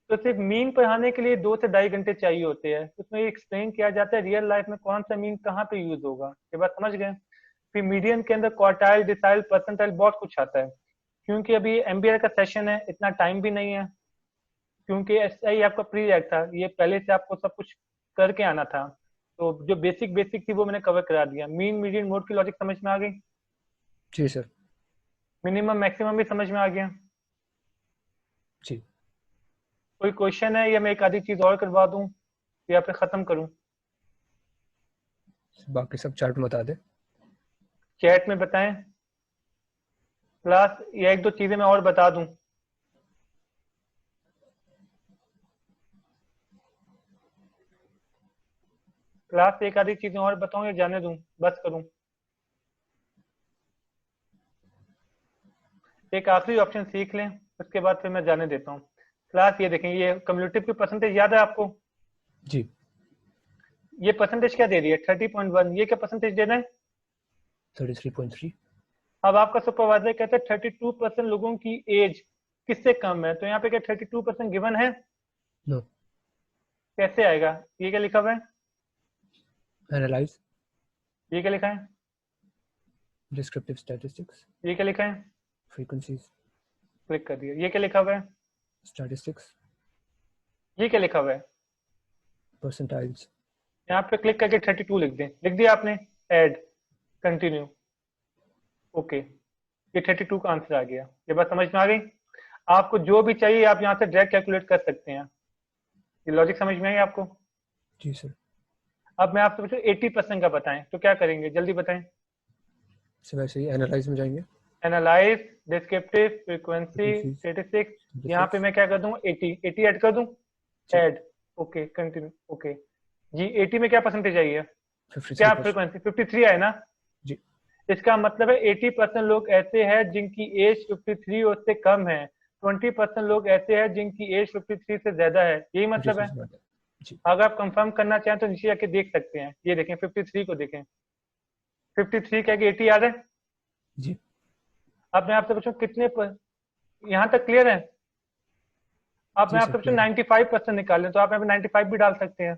तो सिर्फ मीन पढ़ाने के लिए 2 से 2.5 घंटे चाहिए होते हैं। उसमें एक्सप्लेन किया जाता है रियल लाइफ में कौन सा मीन कहाँ पे यूज होगा। ये बात समझ गए? फिर मीडियन के अंदर क्वार्टाइल, डिसाइल, परसेंटाइल बहुत कुछ आता है। क्योंकि अभी एमबीए का सेशन है, इतना टाइम भी नहीं है, क्योंकि ऐसा ही आपका प्री रैंक था, ये पहले से आपको सब कुछ करके आना था। तो जो बेसिक बेसिक थी वो मैंने कवर करा दिया। मीन, मीडियन, मोड की लॉजिक समझ में आ गई? जी सर। मिनिमम मैक्सिमम भी समझ में आ गया? जी। कोई क्वेश्चन है या मैं एक आधी चीज और करवा दूं या फिर खत्म करूं? बाकी सब चार्ट में बता दे। चैट में बताएं क्लास, या एक दो चीजें मैं और बता दूं। क्लास एक आधी चीजें और बताऊं या जाने दूं, बस करूं? एक आखिरी ऑप्शन सीख लें, उसके बाद फिर मैं जाने देता हूं। क्लास ये देखें, ये कम्युलेटिव की परसेंटेज याद है आपको? जी। ये परसेंटेज क्या दे रही है? 30.1। ये क्या परसेंटेज दे रहे हैं? 33.3। अब आपका सुपरवाइजर कहते हैं 32% लोगों की एज किससे कम है, तो यहाँ पे क्या 32% गिवन है? नो। कैसे आएगा? ये क्या लिखा हुआ है? एनालाइज। ये क्या लिखा है? Descriptive statistics. ये क्या लिखा है? फ्रीक्वेंसीज। क्लिक कर दिया। ये क्या लिखा हुआ है? स्टैटिस्टिक्स। ये क्या लिखा हुआ है? परसेंटाइल्स। यहाँ पे क्लिक करके 32 लिख दें। लिख दिया आपने? ऐड, कंटिन्यू, ओके, ये 32 का आंसर आ गया। ये बात समझ में आ गई? आपको जो भी चाहिए आप यहाँ से डायरेक्ट कैलकुलेट कर सकते हैं। ये लॉजिक समझ में आई आपको? जी सर। अब मैं आपसे पूछूं 80% का बताएं तो क्या करेंगे, जल्दी बताएं। सर वैसे ही एनालाइज में जाएंगे। Analyse, descriptive, frequency, Frequency, statistics. यहाँ पे मैं क्या कर दूंगा 80 ऐड कर दूं। जी। ऐड, ओके, कंटिन्यू, ओके जी। 80 में क्या परसेंटेज आई है? 53%। क्या फ्रीक्वेंसी? 53 है ना जी। इसका मतलब है 80% लोग ऐसे हैं जिनकी एज 53 और उससे कम है, 20% लोग ऐसे हैं जिनकी एज 53 से ज्यादा है। यही जी मतलब है। सर, जी। अगर आप कंफर्म करना चाहें तो नीचे जाके देख सकते हैं। ये देखें 53 को देखें, 53 क्या कि 80 याद है? जी। अब मैं आपसे पूछूं कितने पर, यहाँ तक क्लियर है? अब मैं जी सर, आपसे पूछूं clear है। 95% निकालें तो आप यहाँ पे 95 भी डाल सकते हैं,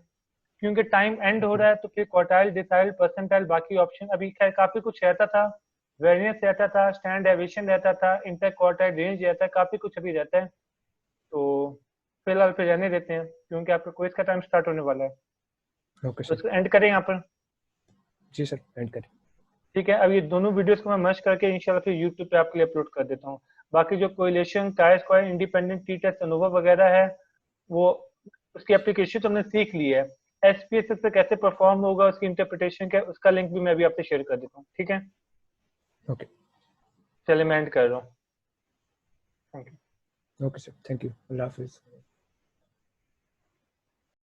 क्योंकि टाइम एंड हो रहा है। तो फिर क्वार्टाइल, डिसाइल, परसेंटाइल, बाकी ऑप्शन अभी खैर काफी कुछ रहता था। वेरियंस रहता था, स्टैंड डेविएशन रहता था, इंटर क्वार्टाइल रेंज रहता है, काफी कुछ अभी रहता है। तो फिलहाल फिर रहने देते हैं क्योंकि आपका क्विज का टाइम स्टार्ट होने वाला है। ओके तो सर। इसको एंड करें यहाँ पर। जी सर, एंड करें। ठीक है, अब ये दोनों वीडियोस को मैं मर्ज करके इंशाल्लाह फिर यूट्यूब पे आपके लिए अपलोड कर देता हूँ। बाकी जो correlation, chi square, independent t test, ANOVA वगैरह है, वो उसकी एप्लीकेशन तो हमने सीख ली है। एसपीएसएस से कैसे परफॉर्म होगा, उसकी इंटरप्रिटेशन क्या है, उसका लिंक भी मैं अभी आपसे शेयर कर देता हूँ। ठीक है, ओके। चलिए मैं एंड कर रहा हूँ। Thank you. Okay sir, thank you. अल्लाह हाफिज़।